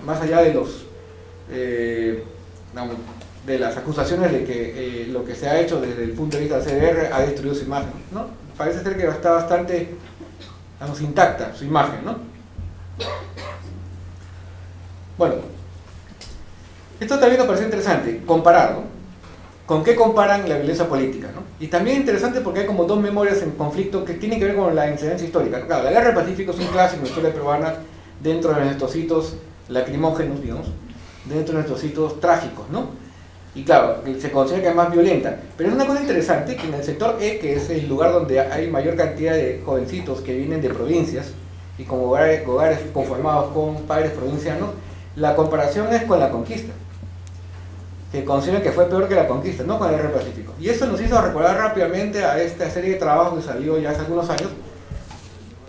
más allá de los de las acusaciones de que lo que se ha hecho desde el punto de vista del CDR ha destruido su imagen, ¿no? Parece ser que está bastante, intacta su imagen, ¿no? Bueno, esto también nos parece interesante, comparar, ¿no? ¿Con qué comparan la violencia política, ¿no? Y también interesante porque hay como dos memorias en conflicto que tienen que ver con la incidencia histórica, ¿no? Claro, la Guerra del Pacífico es un clásico en la historia peruana dentro de nuestros hitos lacrimógenos, digamos, dentro de nuestros hitos trágicos, ¿no? Y claro, se considera que es más violenta, pero es una cosa interesante que en el sector E, que es el lugar donde hay mayor cantidad de jovencitos que vienen de provincias y como hogares conformados con padres provincianos, la comparación es con la conquista, que consideran que fue peor que la conquista, no con el Guerra del Pacífico. Y eso nos hizo recordar rápidamente a esta serie de trabajos que salió ya hace algunos años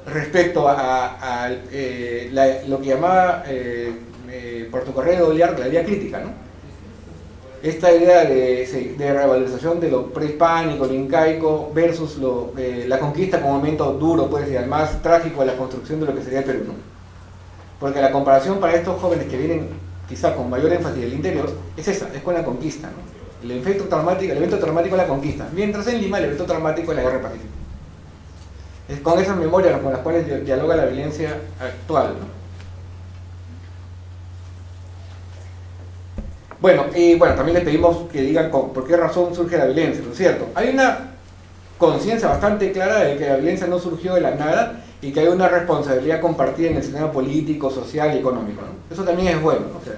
respecto a lo que llamaba Puerto Correo de Oliar, la idea crítica, ¿no? Esta idea de revalorización de lo prehispánico, lo incaico, versus la conquista como momento duro, pues, y además trágico de la construcción de lo que sería el Perú, ¿no? Porque la comparación para estos jóvenes que vienen quizá con mayor énfasis del interior es esa, es con la conquista, ¿no? El evento traumático es la conquista, mientras en Lima el evento traumático es la Guerra del Pacífico. Es con esas memorias con las cuales dialoga la violencia actual, ¿no? Bueno, también les pedimos que digan por qué razón surge la violencia, ¿no es cierto? Hay una conciencia bastante clara de que la violencia no surgió de la nada y que hay una responsabilidad compartida en el sistema político, social y económico, ¿no? Eso también es bueno, ¿no? O sea,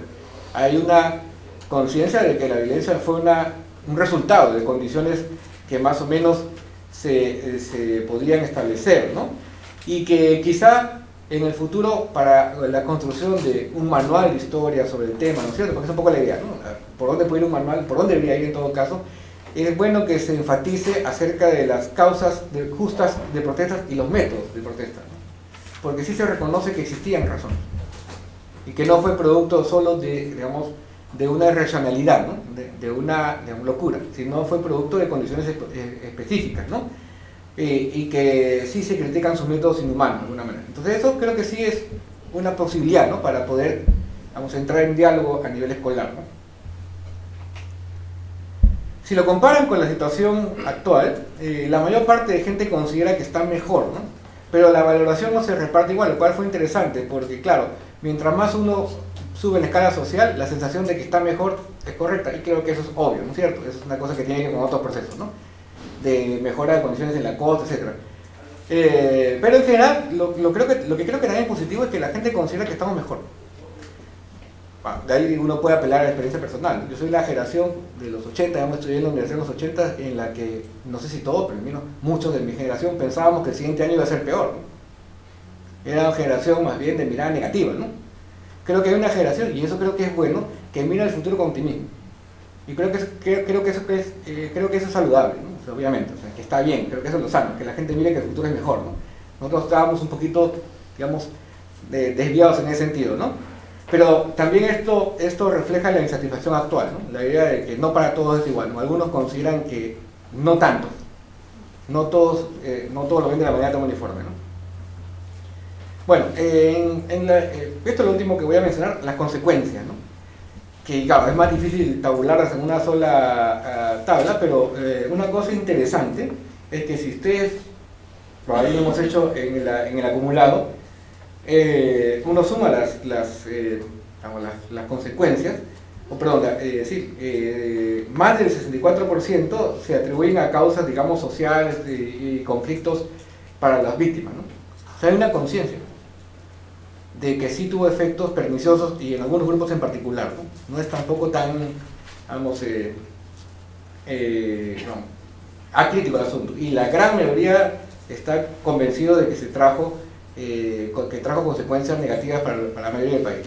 hay una conciencia de que la violencia fue un resultado de condiciones que más o menos se podrían establecer, ¿no? Y que quizá en el futuro, para la construcción de un manual de historia sobre el tema, ¿no es cierto? Porque es un poco la idea, ¿no? ¿Por dónde puede ir un manual? ¿Por dónde debería ir en todo caso? es bueno que se enfatice acerca de las causas justas de protestas y los métodos de protesta, ¿no? Porque sí se reconoce que existían razones y que no fue producto solo de, digamos, de una irracionalidad, ¿no? de una locura, sino fue producto de condiciones específicas, ¿no? Y que sí se critican sus métodos inhumanos de alguna manera. Entonces eso creo que sí es una posibilidad, ¿no? Para poder, vamos, entrar en diálogo a nivel escolar, ¿no? Si lo comparan con la situación actual, la mayor parte de gente considera que está mejor, ¿no? Pero la valoración no se reparte igual, lo cual fue interesante, porque claro, mientras más uno sube en la escala social, la sensación de que está mejor es correcta, y creo que eso es obvio, ¿no es cierto? Eso es una cosa que tiene que ver con otros procesos, ¿no? De mejora de condiciones en la costa, etc. Pero en general, lo que creo que también es positivo es que la gente considera que estamos mejor. De ahí uno puede apelar a la experiencia personal. Yo soy la generación de los 80, yo estudié en la universidad en los 80, en la que, no sé si todos, pero al menos muchos de mi generación pensábamos que el siguiente año iba a ser peor, ¿no? Era una generación más bien de mirada negativa, ¿no? Creo que hay una generación, y eso creo que es bueno, que mira el futuro con optimismo. Y creo que eso es saludable, ¿no? O sea, obviamente, o sea, que está bien, creo que eso es lo sano, que la gente mire que el futuro es mejor, ¿no? Nosotros estábamos un poquito, digamos, desviados en ese sentido, ¿no? Pero también esto refleja la insatisfacción actual, ¿no? La idea de que no para todos es igual, ¿no? Algunos consideran que no tanto, no todos lo ven de la manera tan uniforme, ¿no? Bueno, esto es lo último que voy a mencionar, las consecuencias, ¿no? Que claro, es más difícil tabularlas en una sola tabla, pero una cosa interesante es que si ustedes, por ahí lo hemos hecho en el acumulado, uno suma las consecuencias, más del 64% se atribuyen a causas, digamos, sociales y conflictos para las víctimas, ¿no? O sea, hay una conciencia de que sí tuvo efectos perniciosos y en algunos grupos en particular, ¿no? No es tampoco tan, vamos, acrítico el asunto, y la gran mayoría está convencido de que trajo consecuencias negativas para la mayoría del país,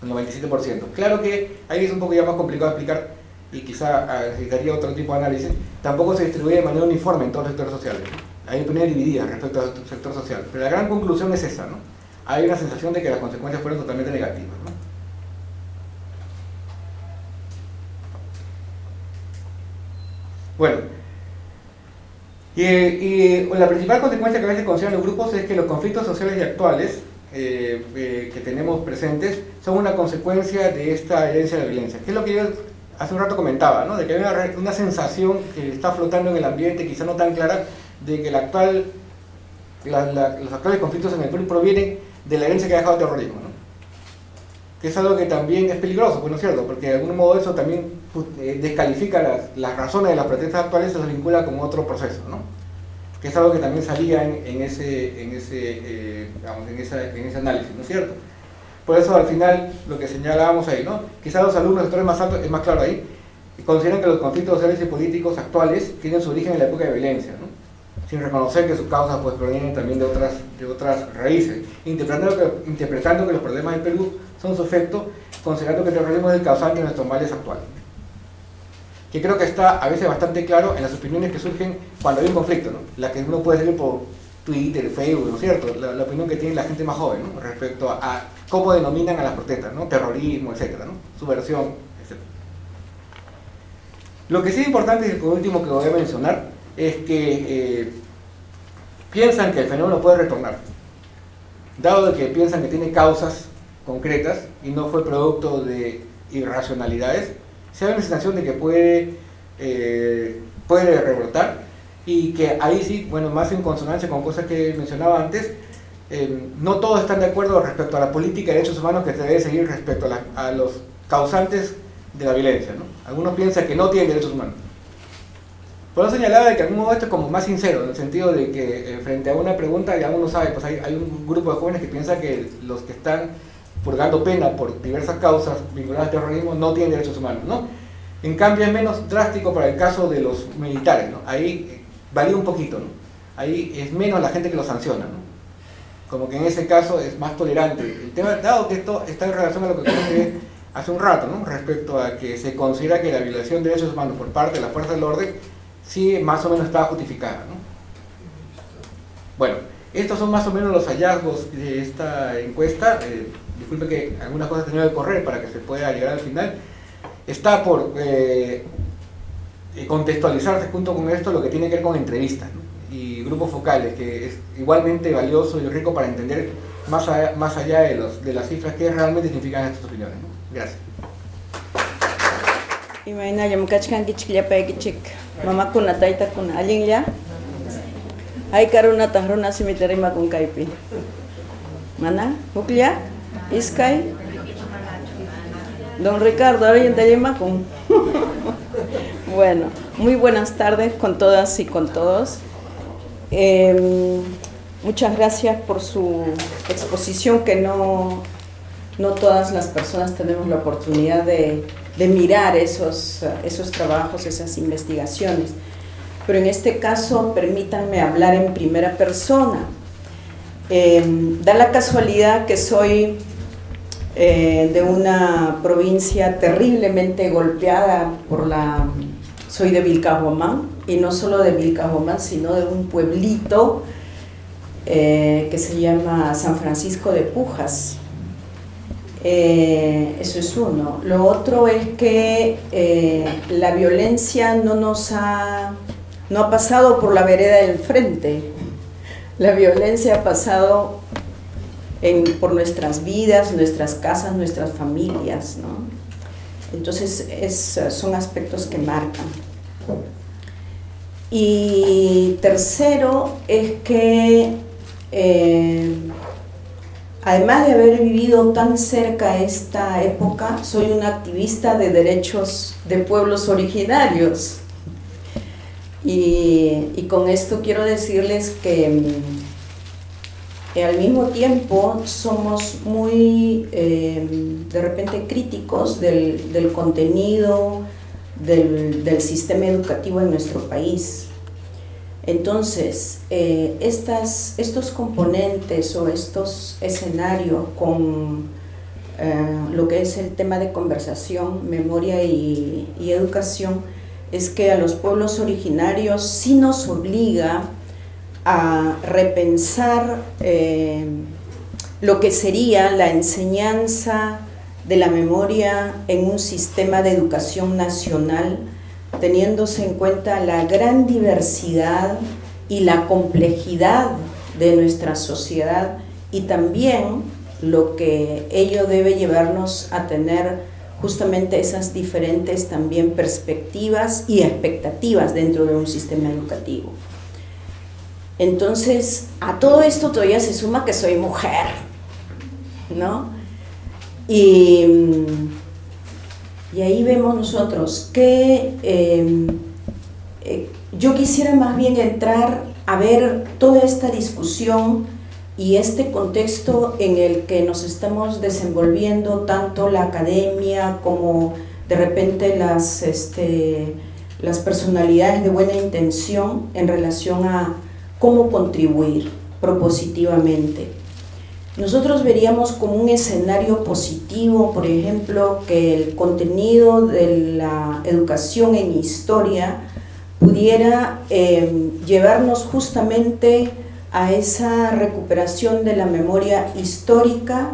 ¿no? El 97%. Claro que ahí es un poco ya más complicado de explicar y quizá necesitaría otro tipo de análisis. Tampoco se distribuye de manera uniforme en todos los sectores sociales, ¿no? Hay opiniones divididas respecto al sector social, pero la gran conclusión es esa, ¿no? Hay una sensación de que las consecuencias fueron totalmente negativas, ¿no? Bueno, y la principal consecuencia que a veces consideran los grupos es que los conflictos sociales y actuales que tenemos presentes son una consecuencia de esta herencia de la violencia, que es lo que yo hace un rato comentaba, ¿no? De que hay una sensación que está flotando en el ambiente, quizá no tan clara, de que los actuales conflictos en el Perú provienen de la herencia que ha dejado el terrorismo, ¿no? Que es algo que también es peligroso, pues, ¿no es cierto? Porque de algún modo eso también descalifica las razones de las protestas actuales, se las vincula con otro proceso, ¿no? Que es algo que también salía en ese análisis, ¿no es cierto? Por eso al final lo que señalábamos ahí, ¿no? Quizás los alumnos de sectores más altos, es más claro ahí, consideran que los conflictos sociales y políticos actuales tienen su origen en la época de violencia, ¿no? Sin reconocer que sus causas pues provienen también de otras raíces, interpretando que los problemas del Perú son su efecto, considerando que el terrorismo es el causante de nuestros males actuales. Que creo que está a veces bastante claro en las opiniones que surgen cuando hay un conflicto, ¿no? La que uno puede seguir por Twitter, Facebook, ¿no es cierto? La opinión que tiene la gente más joven, ¿no? Respecto a cómo denominan a las protestas, ¿no? Terrorismo, etcétera, ¿no? Subversión, etcétera. Lo que sí es importante, y el último que voy a mencionar, es que piensan que el fenómeno puede retornar, dado que piensan que tiene causas concretas y no fue producto de irracionalidades, se da una sensación de que puede rebrotar, y que ahí sí, bueno, más en consonancia con cosas que mencionaba antes, no todos están de acuerdo respecto a la política de derechos humanos que se debe seguir respecto a los causantes de la violencia, ¿no? Algunos piensan que no tienen derechos humanos. Por eso señalaba de que de algún modo esto es como más sincero, en el sentido de que frente a una pregunta ya uno sabe, pues hay un grupo de jóvenes que piensa que los que están purgando pena por diversas causas vinculadas al terrorismo no tienen derechos humanos, ¿no? En cambio es menos drástico para el caso de los militares, ¿no? Ahí varía un poquito, ¿no? Ahí es menos la gente que los sanciona, ¿no? Como que en ese caso es más tolerante. El tema, dado que esto está en relación a lo que conoce hace un rato, ¿no? Respecto a que se considera que la violación de derechos humanos por parte de la fuerza del orden sí más o menos está justificada, ¿no? Bueno, estos son más o menos los hallazgos de esta encuesta. Disculpe que algunas cosas he tenido que correr para que se pueda llegar al final. Está por contextualizarse junto con esto lo que tiene que ver con entrevistas, ¿no? Y grupos focales, que es igualmente valioso y rico para entender más allá de las cifras que realmente significan estas opiniones, ¿no? Gracias. Imagina, yo me cacho que chiquilla pequichik, mamá con la taita con alguien ya. Hay caruna tajrona cimiterima con caipi. Mana, Juclia, Iscay, don Ricardo, ahora y en con. Bueno, muy buenas tardes con todas y con todos. Muchas gracias por su exposición, que no todas las personas tenemos la oportunidad de mirar esos trabajos, esas investigaciones. Pero en este caso, permítanme hablar en primera persona. Da la casualidad que soy de una provincia terriblemente golpeada soy de Vilcabamba, y no solo de Vilcabamba, sino de un pueblito que se llama San Francisco de Pujas. Eso es uno. Lo otro es que la violencia no ha pasado por la vereda del frente. La violencia ha pasado por nuestras vidas, nuestras casas, nuestras familias, ¿no? Entonces son aspectos que marcan. Y tercero es que además de haber vivido tan cerca esta época, soy una activista de derechos de pueblos originarios. Y con esto quiero decirles que al mismo tiempo somos muy, de repente, críticos del contenido del sistema educativo en nuestro país. Entonces, estos componentes o estos escenarios con lo que es el tema de conversación, memoria y educación, es que a los pueblos originarios sí nos obliga a repensar lo que sería la enseñanza de la memoria en un sistema de educación nacional, teniéndose en cuenta la gran diversidad y la complejidad de nuestra sociedad, y también lo que ello debe llevarnos a tener justamente esas diferentes también perspectivas y expectativas dentro de un sistema educativo. Entonces, a todo esto todavía se suma que soy mujer, ¿no? Y ahí vemos nosotros que yo quisiera más bien entrar a ver toda esta discusión y este contexto en el que nos estamos desenvolviendo, tanto la academia como de repente las personalidades de buena intención, en relación a cómo contribuir propositivamente. Nosotros veríamos como un escenario positivo, por ejemplo, que el contenido de la educación en historia pudiera llevarnos justamente a esa recuperación de la memoria histórica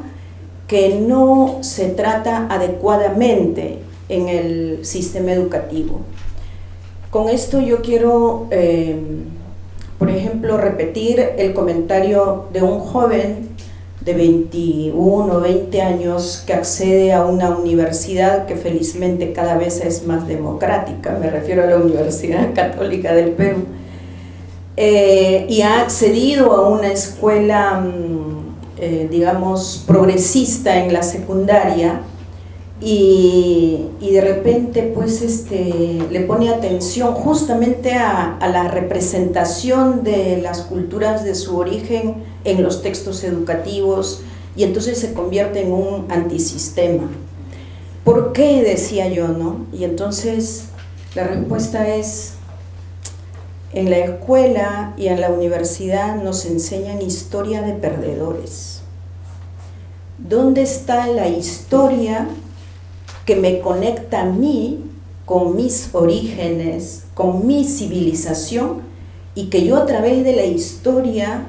que no se trata adecuadamente en el sistema educativo. Con esto yo quiero, por ejemplo, repetir el comentario de un joven de 21 o 20 años que accede a una universidad que felizmente cada vez es más democrática, me refiero a la Universidad Católica del Perú, y ha accedido a una escuela, digamos, progresista en la secundaria, y de repente pues le pone atención justamente a la representación de las culturas de su origen en los textos educativos, y entonces se convierte en un antisistema. ¿Por qué? Decía yo, ¿no? Y entonces la respuesta es: en la escuela y en la universidad nos enseñan historia de perdedores. ¿Dónde está la historia que me conecta a mí con mis orígenes, con mi civilización, y que yo a través de la historia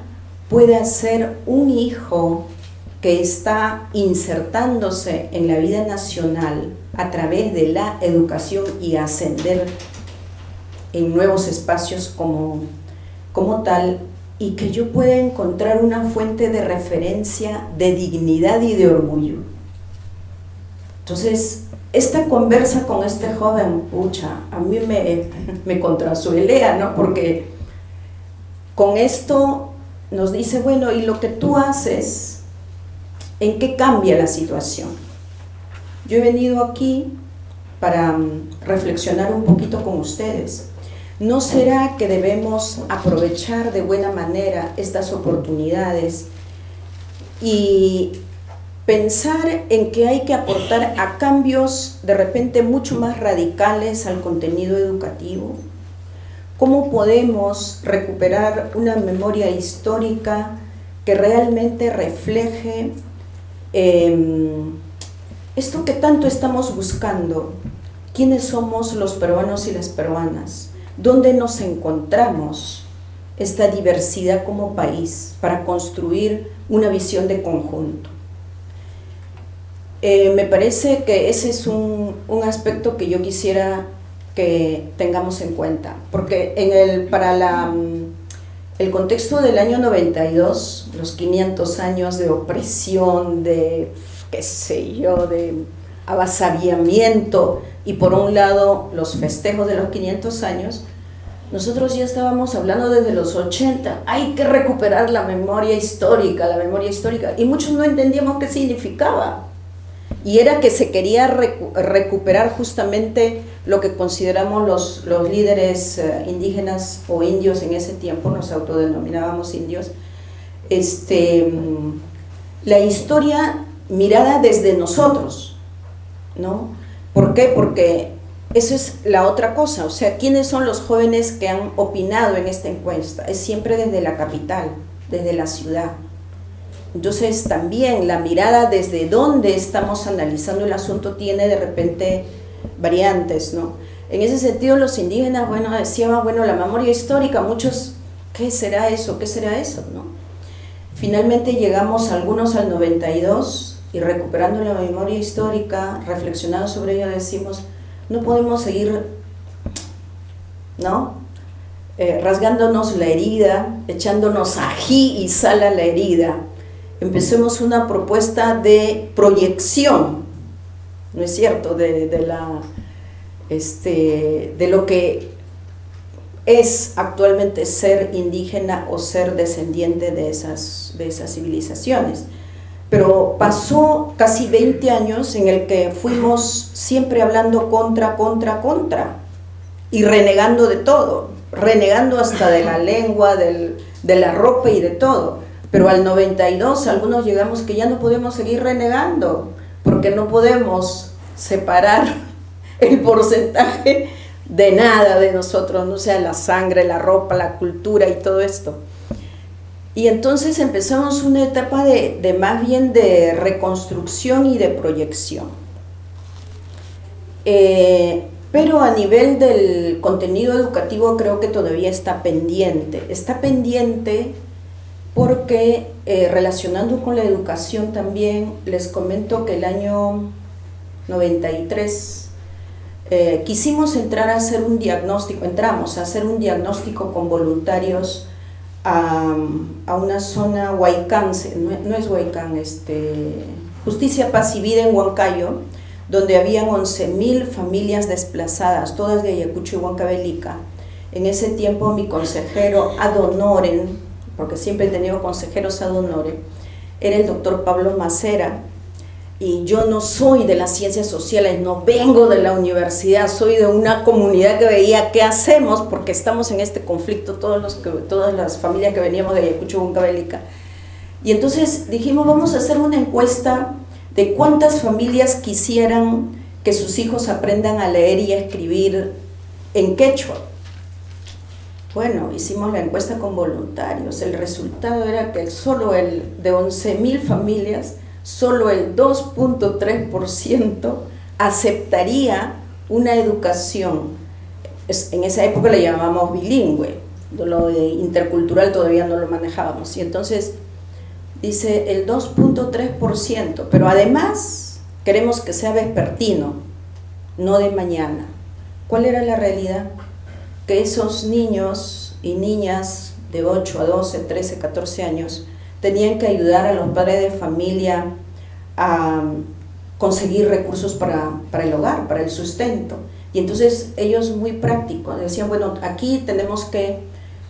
pueda ser un hijo que está insertándose en la vida nacional a través de la educación y ascender en nuevos espacios como tal, y que yo pueda encontrar una fuente de referencia, de dignidad y de orgullo. Entonces, esta conversa con este joven, pucha, a mí me contrasuelea, ¿no? Porque con esto nos dice, bueno, ¿y lo que tú haces, en qué cambia la situación? Yo he venido aquí para reflexionar un poquito con ustedes. ¿No será que debemos aprovechar de buena manera estas oportunidades y pensar en que hay que aportar a cambios de repente mucho más radicales al contenido educativo? ¿Cómo podemos recuperar una memoria histórica que realmente refleje esto que tanto estamos buscando? ¿Quiénes somos los peruanos y las peruanas? ¿Dónde nos encontramos esta diversidad como país para construir una visión de conjunto? Me parece que ese es un aspecto que yo quisiera que tengamos en cuenta, porque para el contexto del año 92, los 500 años de opresión, de qué sé yo, de avasallamiento, y por un lado los festejos de los 500 años, nosotros ya estábamos hablando desde los 80, hay que recuperar la memoria histórica, y muchos no entendíamos qué significaba, y era que se quería recuperar justamente lo que consideramos los líderes indígenas o indios en ese tiempo, nos autodenominábamos indios, la historia mirada desde nosotros, ¿no? ¿Por qué? Porque eso es la otra cosa, o sea, ¿quiénes son los jóvenes que han opinado en esta encuesta? Es siempre desde la capital, desde la ciudad. Entonces también la mirada desde donde estamos analizando el asunto tiene de repente variantes, ¿no? En ese sentido los indígenas, bueno, decían, bueno, la memoria histórica, muchos, ¿qué será eso? ¿Qué será eso? ¿No? Finalmente llegamos algunos al 92 y recuperando la memoria histórica, reflexionando sobre ello, decimos, no podemos seguir, ¿no? Rasgándonos la herida, echándonos ají y sal a la herida. Empecemos una propuesta de proyección, ¿no es cierto?, de lo que es actualmente ser indígena o ser descendiente de esas civilizaciones. Pero pasó casi 20 años en el que fuimos siempre hablando contra, y renegando de todo, renegando hasta de la lengua, de la ropa y de todo. Pero al 92 algunos llegamos que ya no podemos seguir renegando, porque no podemos separar el porcentaje de nada de nosotros, no sea la sangre, la ropa, la cultura y todo esto. Y entonces empezamos una etapa de más bien de reconstrucción y de proyección. Pero a nivel del contenido educativo creo que todavía está pendiente. Está pendiente porque relacionando con la educación también, les comento que el año 93 quisimos entrar a hacer un diagnóstico, entramos a hacer un diagnóstico con voluntarios a una zona Huaycán, no es Huaycán, Justicia, Paz y Vida en Huancayo, donde habían 11.000 familias desplazadas, todas de Ayacucho y Huancavelica. En ese tiempo mi consejero ad honorem, porque siempre he tenido consejeros ad honorem, era el doctor Pablo Macera, y yo no soy de las ciencias sociales, no vengo de la universidad, soy de una comunidad que veía qué hacemos, porque estamos en este conflicto, todas las familias que veníamos de Ayacucho y Huancavelica. Y entonces dijimos, vamos a hacer una encuesta de cuántas familias quisieran que sus hijos aprendan a leer y a escribir en quechua. Bueno, hicimos la encuesta con voluntarios, el resultado era que de 11.000 familias, solo el 2.3% aceptaría una educación, en esa época le llamábamos bilingüe, lo de intercultural todavía no lo manejábamos, y entonces dice el 2.3%, pero además queremos que sea vespertino, no de mañana. ¿Cuál era la realidad? Que esos niños y niñas de 8 a 12, 13, 14 años tenían que ayudar a los padres de familia a conseguir recursos para el hogar, para el sustento. Y entonces ellos muy prácticos decían, bueno, aquí tenemos que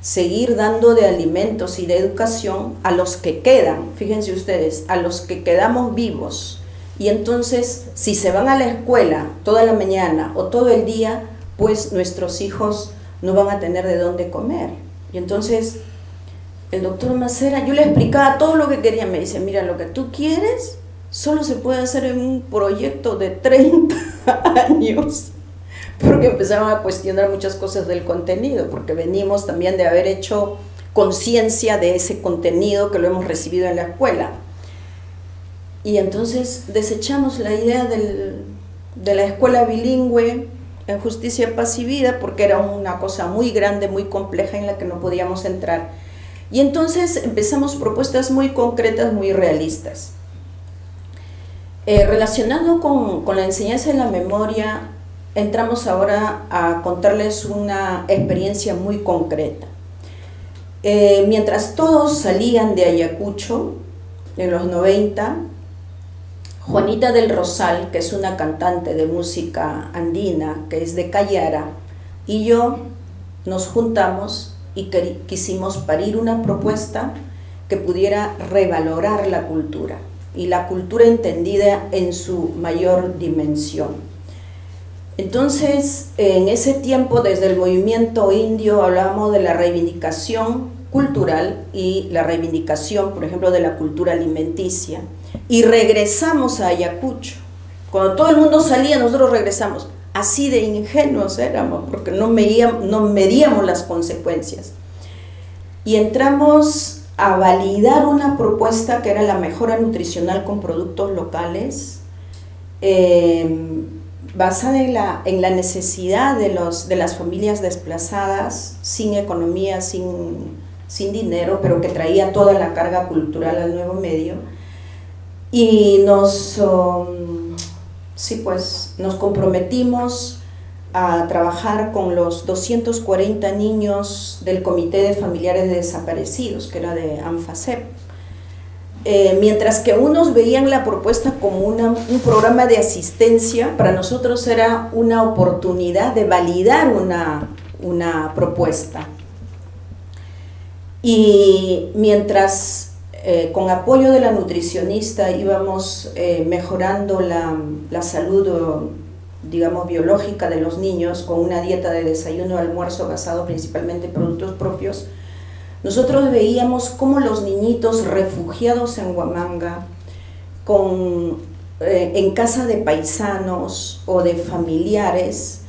seguir dando de alimentos y de educación a los que quedan, fíjense ustedes, a los que quedamos vivos. Y entonces, si se van a la escuela toda la mañana o todo el día, pues nuestros hijos no van a tener de dónde comer. Y entonces el doctor Macera, yo le explicaba todo lo que quería, me dice, mira, lo que tú quieres solo se puede hacer en un proyecto de 30 años, porque empezaron a cuestionar muchas cosas del contenido, porque venimos también de haber hecho conciencia de ese contenido que lo hemos recibido en la escuela. Y entonces desechamos la idea de la escuela bilingüe en Justicia, Paz y Vida, porque era una cosa muy grande, muy compleja en la que no podíamos entrar. Y entonces empezamos propuestas muy concretas, muy realistas. Relacionado con la enseñanza de la memoria, entramos ahora a contarles una experiencia muy concreta. Mientras todos salían de Ayacucho, en los 90, Juanita del Rosal, que es una cantante de música andina, que es de Cayara, y yo nos juntamos y quisimos parir una propuesta que pudiera revalorar la cultura, y la cultura entendida en su mayor dimensión. Entonces, en ese tiempo, desde el movimiento indio, hablábamos de la reivindicación cultural y la reivindicación, por ejemplo, de la cultura alimenticia, y regresamos a Ayacucho. Cuando todo el mundo salía, nosotros regresamos. Así de ingenuos éramos, porque no medíamos las consecuencias. Y entramos a validar una propuesta que era la mejora nutricional con productos locales, basada en la necesidad de las familias desplazadas, sin economía, sin dinero, pero que traía toda la carga cultural al nuevo medio. Y nos comprometimos a trabajar con los 240 niños del Comité de Familiares de Desaparecidos, que era de ANFACEP. Mientras que unos veían la propuesta como un programa de asistencia, para nosotros era una oportunidad de validar una propuesta. Y mientras con apoyo de la nutricionista íbamos mejorando la salud, digamos, biológica de los niños con una dieta de desayuno y almuerzo basado principalmente en productos propios, nosotros veíamos cómo los niñitos refugiados en Huamanga, en casa de paisanos o de familiares,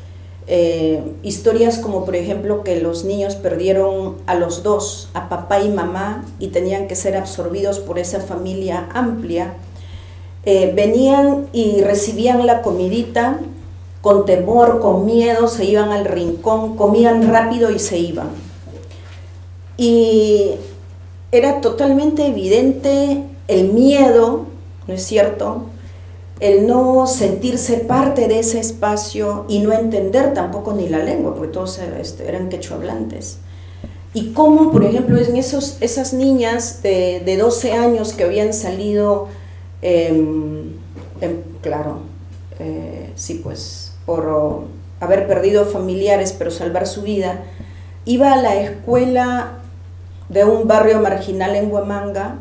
historias como por ejemplo que los niños perdieron a los dos, a papá y mamá, y tenían que ser absorbidos por esa familia amplia, venían y recibían la comidita con temor, con miedo, se iban al rincón, comían rápido y se iban. Y era totalmente evidente el miedo, ¿no es cierto?, el no sentirse parte de ese espacio y no entender tampoco ni la lengua, porque todos eran quechohablantes. Y cómo, por ejemplo, en esas niñas de 12 años que habían salido, por haber perdido familiares, pero salvar su vida, iba a la escuela de un barrio marginal en Huamanga,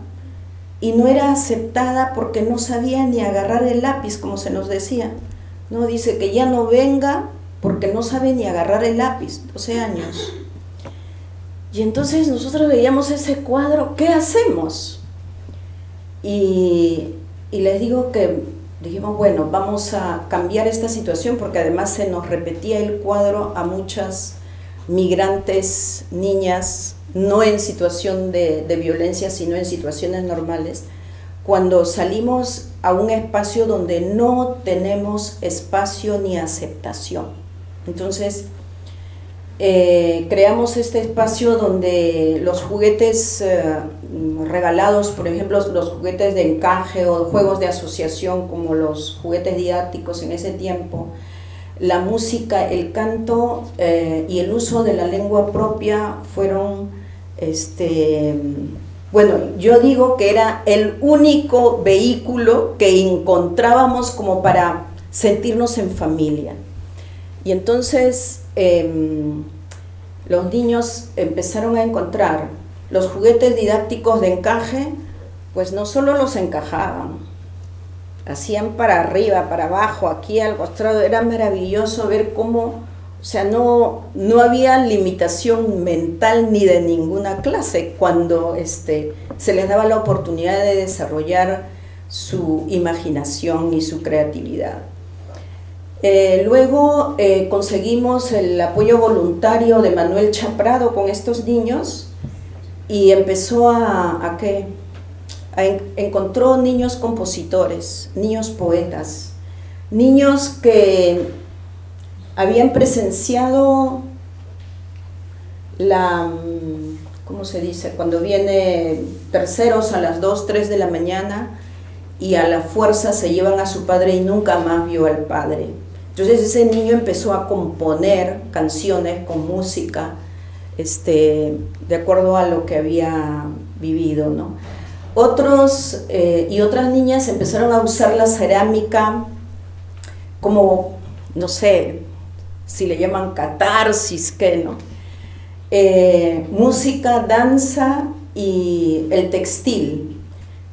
y no era aceptada porque no sabía ni agarrar el lápiz, como se nos decía. No, dice que ya no venga porque no sabe ni agarrar el lápiz, 12 años. Y entonces nosotros veíamos ese cuadro, ¿qué hacemos? Y les digo que dijimos, bueno, vamos a cambiar esta situación, porque además se nos repetía el cuadro a muchas migrantes, niñas, no en situación de violencia, sino en situaciones normales. cuando salimos a un espacio donde no tenemos espacio ni aceptación. Entonces, creamos este espacio donde los juguetes regalados, por ejemplo, los juguetes de encaje o juegos de asociación como los juguetes didácticos en ese tiempo, la música, el canto y el uso de la lengua propia fueron, bueno, yo digo que era el único vehículo que encontrábamos como para sentirnos en familia. Y entonces los niños empezaron a encontrar los juguetes didácticos de encaje, pues no solo los encajaban, hacían para arriba, para abajo, aquí al costado. Era maravilloso ver cómo, o sea, no había limitación mental ni de ninguna clase cuando se les daba la oportunidad de desarrollar su imaginación y su creatividad. Luego conseguimos el apoyo voluntario de Manuel Chaprado con estos niños y empezó encontró niños compositores, niños poetas, niños que habían presenciado ¿cómo se dice? Cuando viene terceros a las 2, 3 de la mañana y a la fuerza se llevan a su padre y nunca más vio al padre. Entonces ese niño empezó a componer canciones con música, de acuerdo a lo que había vivido, ¿no? Otros y otras niñas empezaron a usar la cerámica como, no sé, si le llaman catarsis, ¿qué no? Música, danza y el textil.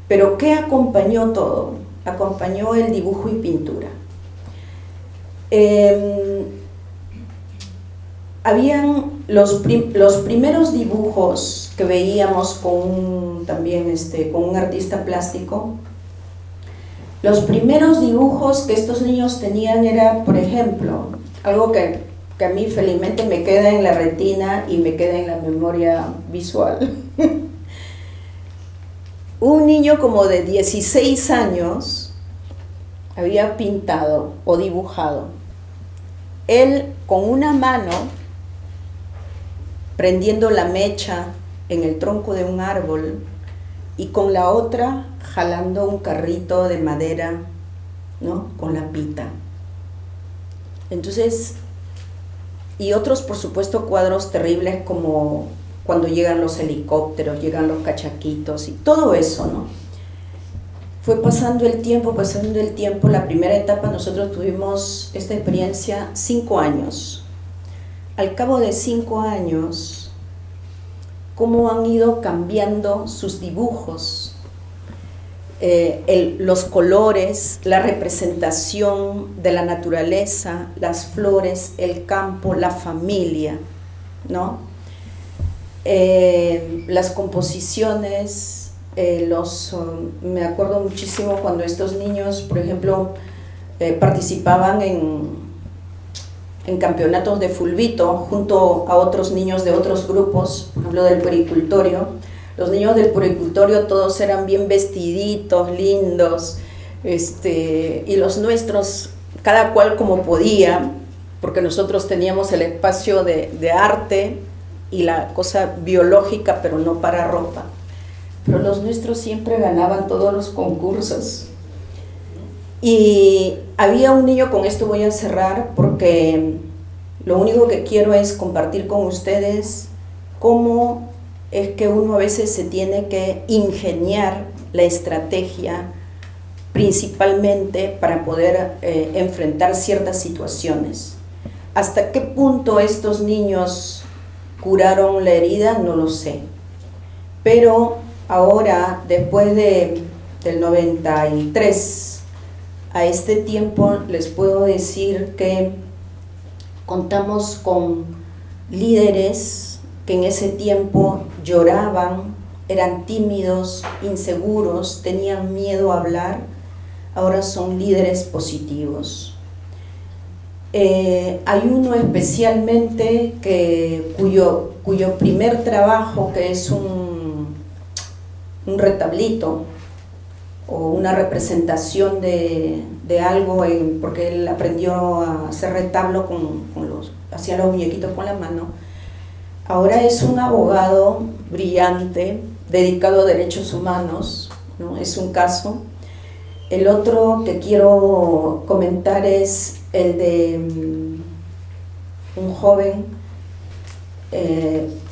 Pero ¿qué acompañó todo? Acompañó el dibujo y pintura. Habían los primeros dibujos que veíamos también con un artista plástico. Los primeros dibujos que estos niños tenían era, por ejemplo, algo que a mí felizmente me queda en la retina y me queda en la memoria visual. Un niño como de 16 años había pintado o dibujado. Él con una mano prendiendo la mecha en el tronco de un árbol y con la otra jalando un carrito de madera, ¿no? Con la pita. Entonces, y otros por supuesto cuadros terribles como cuando llegan los helicópteros, llegan los cachaquitos y todo eso, ¿no? Fue pasando el tiempo, la primera etapa nosotros tuvimos esta experiencia 5 años. Al cabo de 5 años, cómo han ido cambiando sus dibujos, los colores, la representación de la naturaleza, las flores, el campo, la familia, ¿no? Las composiciones, me acuerdo muchísimo cuando estos niños, por ejemplo, participaban en campeonatos de fulbito junto a otros niños de otros grupos, por ejemplo del puericultorio. Los niños del puericultorio todos eran bien vestiditos, lindos, y los nuestros, cada cual como podía, porque nosotros teníamos el espacio de arte y la cosa biológica, pero no para ropa. Pero los nuestros siempre ganaban todos los concursos. Y había un niño, con esto voy a cerrar, porque lo único que quiero es compartir con ustedes cómo es que uno a veces se tiene que ingeniar la estrategia principalmente para poder enfrentar ciertas situaciones. ¿Hasta qué punto estos niños curaron la herida? No lo sé. Pero ahora, después del 93, a este tiempo les puedo decir que contamos con líderes que en ese tiempo lloraban, eran tímidos, inseguros, tenían miedo a hablar, ahora son líderes positivos. Hay uno especialmente cuyo primer trabajo, que es un retablito o una representación de algo, porque él aprendió a hacer retablo hacía los muñequitos con la mano. Ahora es un abogado brillante, dedicado a derechos humanos, ¿no? Es un caso. El otro que quiero comentar es el de un joven,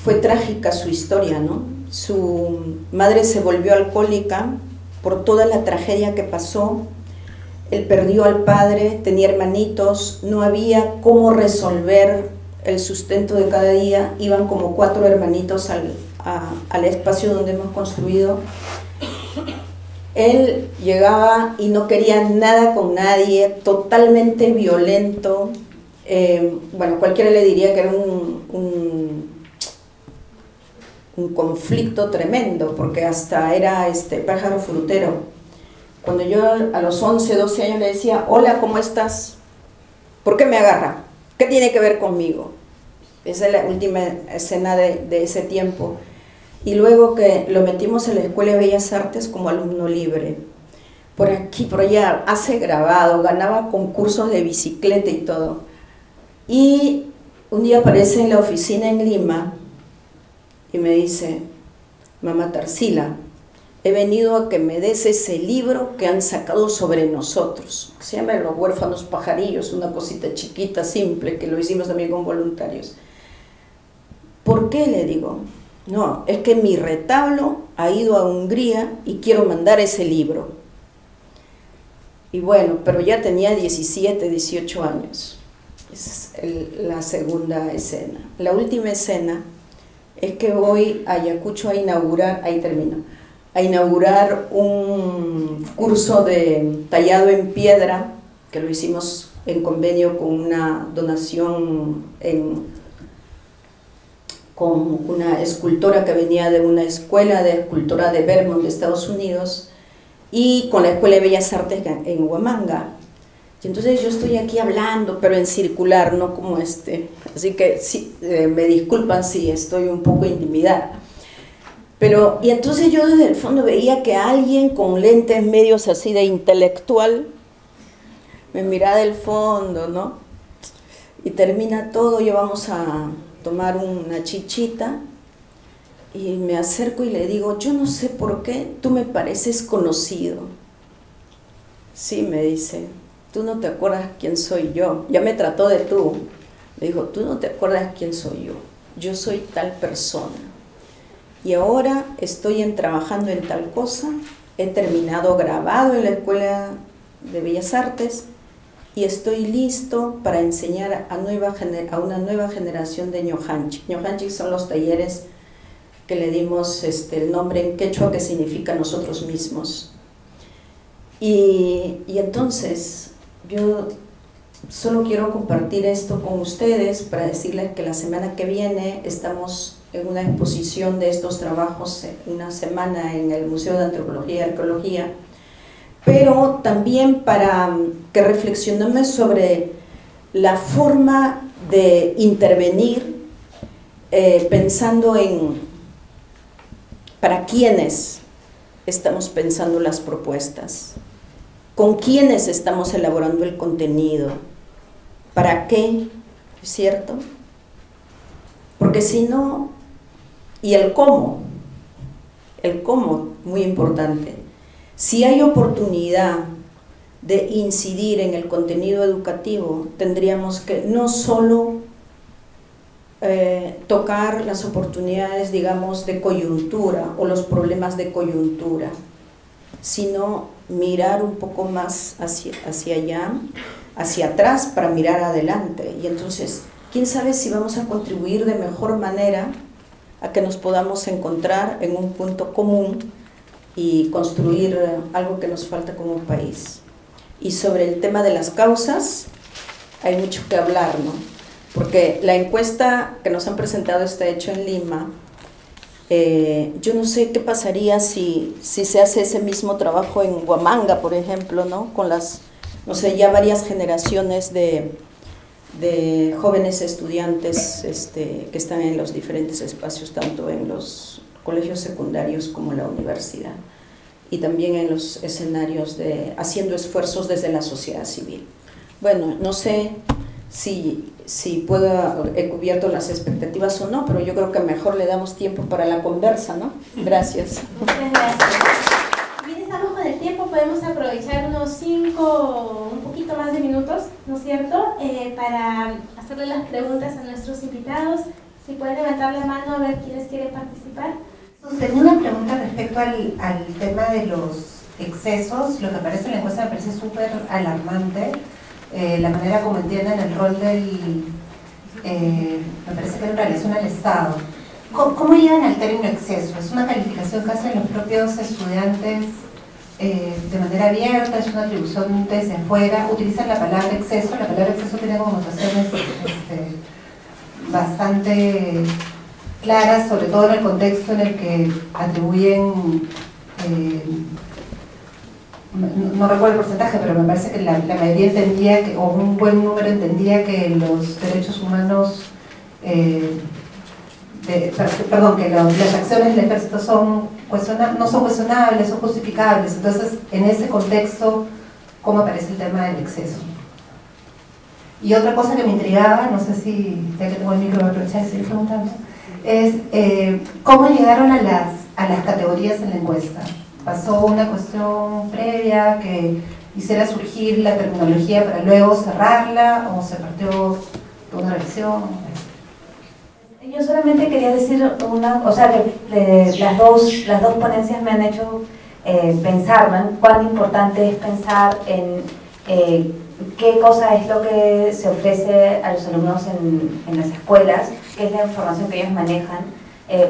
fue trágica su historia, ¿no? Su madre se volvió alcohólica por toda la tragedia que pasó. Él perdió al padre, tenía hermanitos, no había cómo resolver el sustento de cada día. Iban como 4 hermanitos al espacio donde hemos construido. Él llegaba y no quería nada con nadie, totalmente violento. Bueno, cualquiera le diría que era un conflicto tremendo, porque hasta era pájaro frutero. Cuando yo a los 11, 12 años le decía, hola, ¿cómo estás? ¿Por qué me agarra? ¿Qué tiene que ver conmigo? Esa es la última escena de ese tiempo. Y luego que lo metimos en la Escuela de Bellas Artes como alumno libre. Por aquí, por allá, hace grabado, ganaba concursos de bicicleta y todo. Y un día aparece en la oficina en Lima y me dice, mamá Tarsila, he venido a que me des ese libro que han sacado sobre nosotros. Se llama Los huérfanos pajarillos, una cosita chiquita, simple, que lo hicimos también con voluntarios. ¿Por qué? Le digo. No, es que mi retablo ha ido a Hungría y quiero mandar ese libro. Y bueno, pero ya tenía 17, 18 años. Esa es la segunda escena. La última escena es que voy a Ayacucho a inaugurar, ahí termino, a inaugurar un curso de tallado en piedra, que lo hicimos en convenio con una donación con una escultora que venía de una escuela de escultura de Vermont, de Estados Unidos, y con la Escuela de Bellas Artes en Huamanga. Y entonces yo estoy aquí hablando, pero en circular, no como así que sí, me disculpan si estoy un poco intimidada. Y entonces yo desde el fondo veía que alguien con lentes medios así de intelectual me miraba del fondo, ¿no? Y termina todo, y vamos a tomar una chichita, y me acerco y le digo, yo no sé por qué tú me pareces conocido. Sí, me dice, tú no te acuerdas quién soy yo. Ya me trató de tú. Le digo, tú no te acuerdas quién soy yo. Yo soy tal persona. Y ahora estoy trabajando en tal cosa. He terminado grabado en la Escuela de Bellas Artes y estoy listo para enseñar a una nueva generación de ñojanchi. Ñojanchi son los talleres que le dimos el nombre en quechua, que significa nosotros mismos. Y entonces yo solo quiero compartir esto con ustedes para decirles que la semana que viene estamos en una exposición de estos trabajos, una semana en el Museo de Antropología y Arqueología, pero también para que reflexionemos sobre la forma de intervenir, pensando en para quiénes estamos pensando las propuestas, con quiénes estamos elaborando el contenido, para qué, ¿cierto? Porque si no, y el cómo, muy importante. Si hay oportunidad de incidir en el contenido educativo, tendríamos que no solo tocar las oportunidades, digamos, de coyuntura o los problemas de coyuntura, sino mirar un poco más hacia allá, hacia atrás, para mirar adelante. Y entonces, quién sabe si vamos a contribuir de mejor manera a que nos podamos encontrar en un punto común y construir algo que nos falta como país. Y sobre el tema de las causas, hay mucho que hablar, ¿no? Porque la encuesta que nos han presentado está hecha en Lima. Yo no sé qué pasaría si se hace ese mismo trabajo en Huamanga, por ejemplo, ¿no? Con las, no sé, ya varias generaciones de jóvenes estudiantes que están en los diferentes espacios, tanto en los colegios secundarios como en la universidad. y también en los escenarios de haciendo esfuerzos desde la sociedad civil. Bueno, no sé si he cubierto las expectativas o no, pero yo creo que mejor le damos tiempo para la conversa, ¿no? Gracias. Muchas gracias. Bien, estamos con el tiempo, podemos aprovechar unos 5, un poquito más de minutos, ¿no es cierto?, para hacerle las preguntas a nuestros invitados. Si pueden levantar la mano a ver quiénes quieren participar. Tenía una pregunta respecto al tema de los excesos. Lo que aparece en la encuesta me parece súper alarmante. La manera como entienden el rol del, me parece que en relación al Estado. ¿Cómo llegan al término exceso? ¿Es una calificación que hacen los propios estudiantes de manera abierta? ¿Es una atribución desde afuera? ¿Utilizan la palabra exceso? La palabra exceso tiene connotaciones bastante claras, sobre todo en el contexto en el que atribuyen, no recuerdo el porcentaje, pero me parece que la mayoría entendía, o un buen número entendía que los derechos humanos, que las acciones del ejército no son cuestionables, son justificables. Entonces, en ese contexto, ¿cómo aparece el tema del exceso? Y otra cosa que me intrigaba, no sé si, ya que tengo el micro, voy a aprovechar y seguir preguntando, es ¿cómo llegaron a las categorías en la encuesta? ¿Pasó una cuestión previa que hiciera surgir la terminología para luego cerrarla, o se partió de una revisión? Yo solamente quería decir o sea, que las dos ponencias me han hecho pensar, ¿no?, cuán importante es pensar en qué cosa es lo que se ofrece a los alumnos en las escuelas, qué es la información que ellos manejan.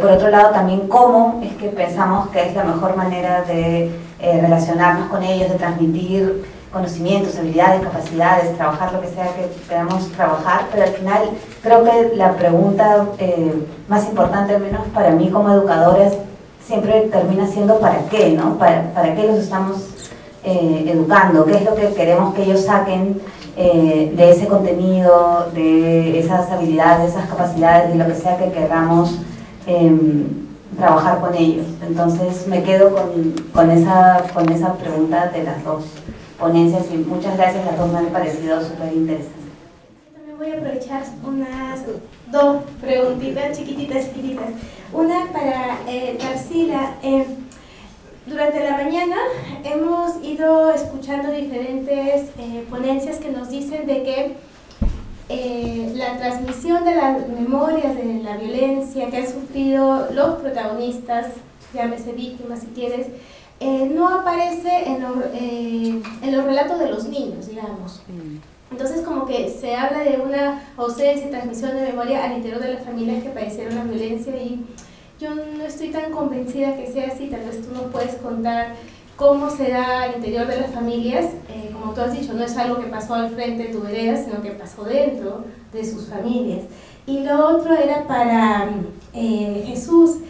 Por otro lado, también cómo es que pensamos que es la mejor manera de relacionarnos con ellos, de transmitir conocimientos, habilidades, capacidades, trabajar lo que sea que queramos trabajar, pero al final creo que la pregunta más importante, al menos para mí como educadora, siempre termina siendo ¿para qué?, ¿no? ¿Para qué los estamos educando? ¿Qué es lo que queremos que ellos saquen de ese contenido, de esas habilidades, de esas capacidades, de lo que sea que queramos trabajar con ellos? Entonces me quedo con esa pregunta de las dos ponencias, y muchas gracias, las dos me han parecido súper interesantes. También voy a aprovechar unas 2 preguntitas chiquititas. Una para Tarsila. Durante la mañana hemos ido escuchando diferentes ponencias que nos dicen de que la transmisión de las memorias de la violencia que han sufrido los protagonistas, llámese víctimas si quieres, no aparece en los relatos de los niños, digamos. Entonces como que se habla de una ausencia y transmisión de memoria al interior de las familias que padecieron la violencia, y yo no estoy tan convencida que sea así. Tal vez tú nos puedes contar cómo se da al interior de las familias. Como tú has dicho, no es algo que pasó al frente de tu vereda, sino que pasó dentro de sus familias. Y lo otro era para Jesús.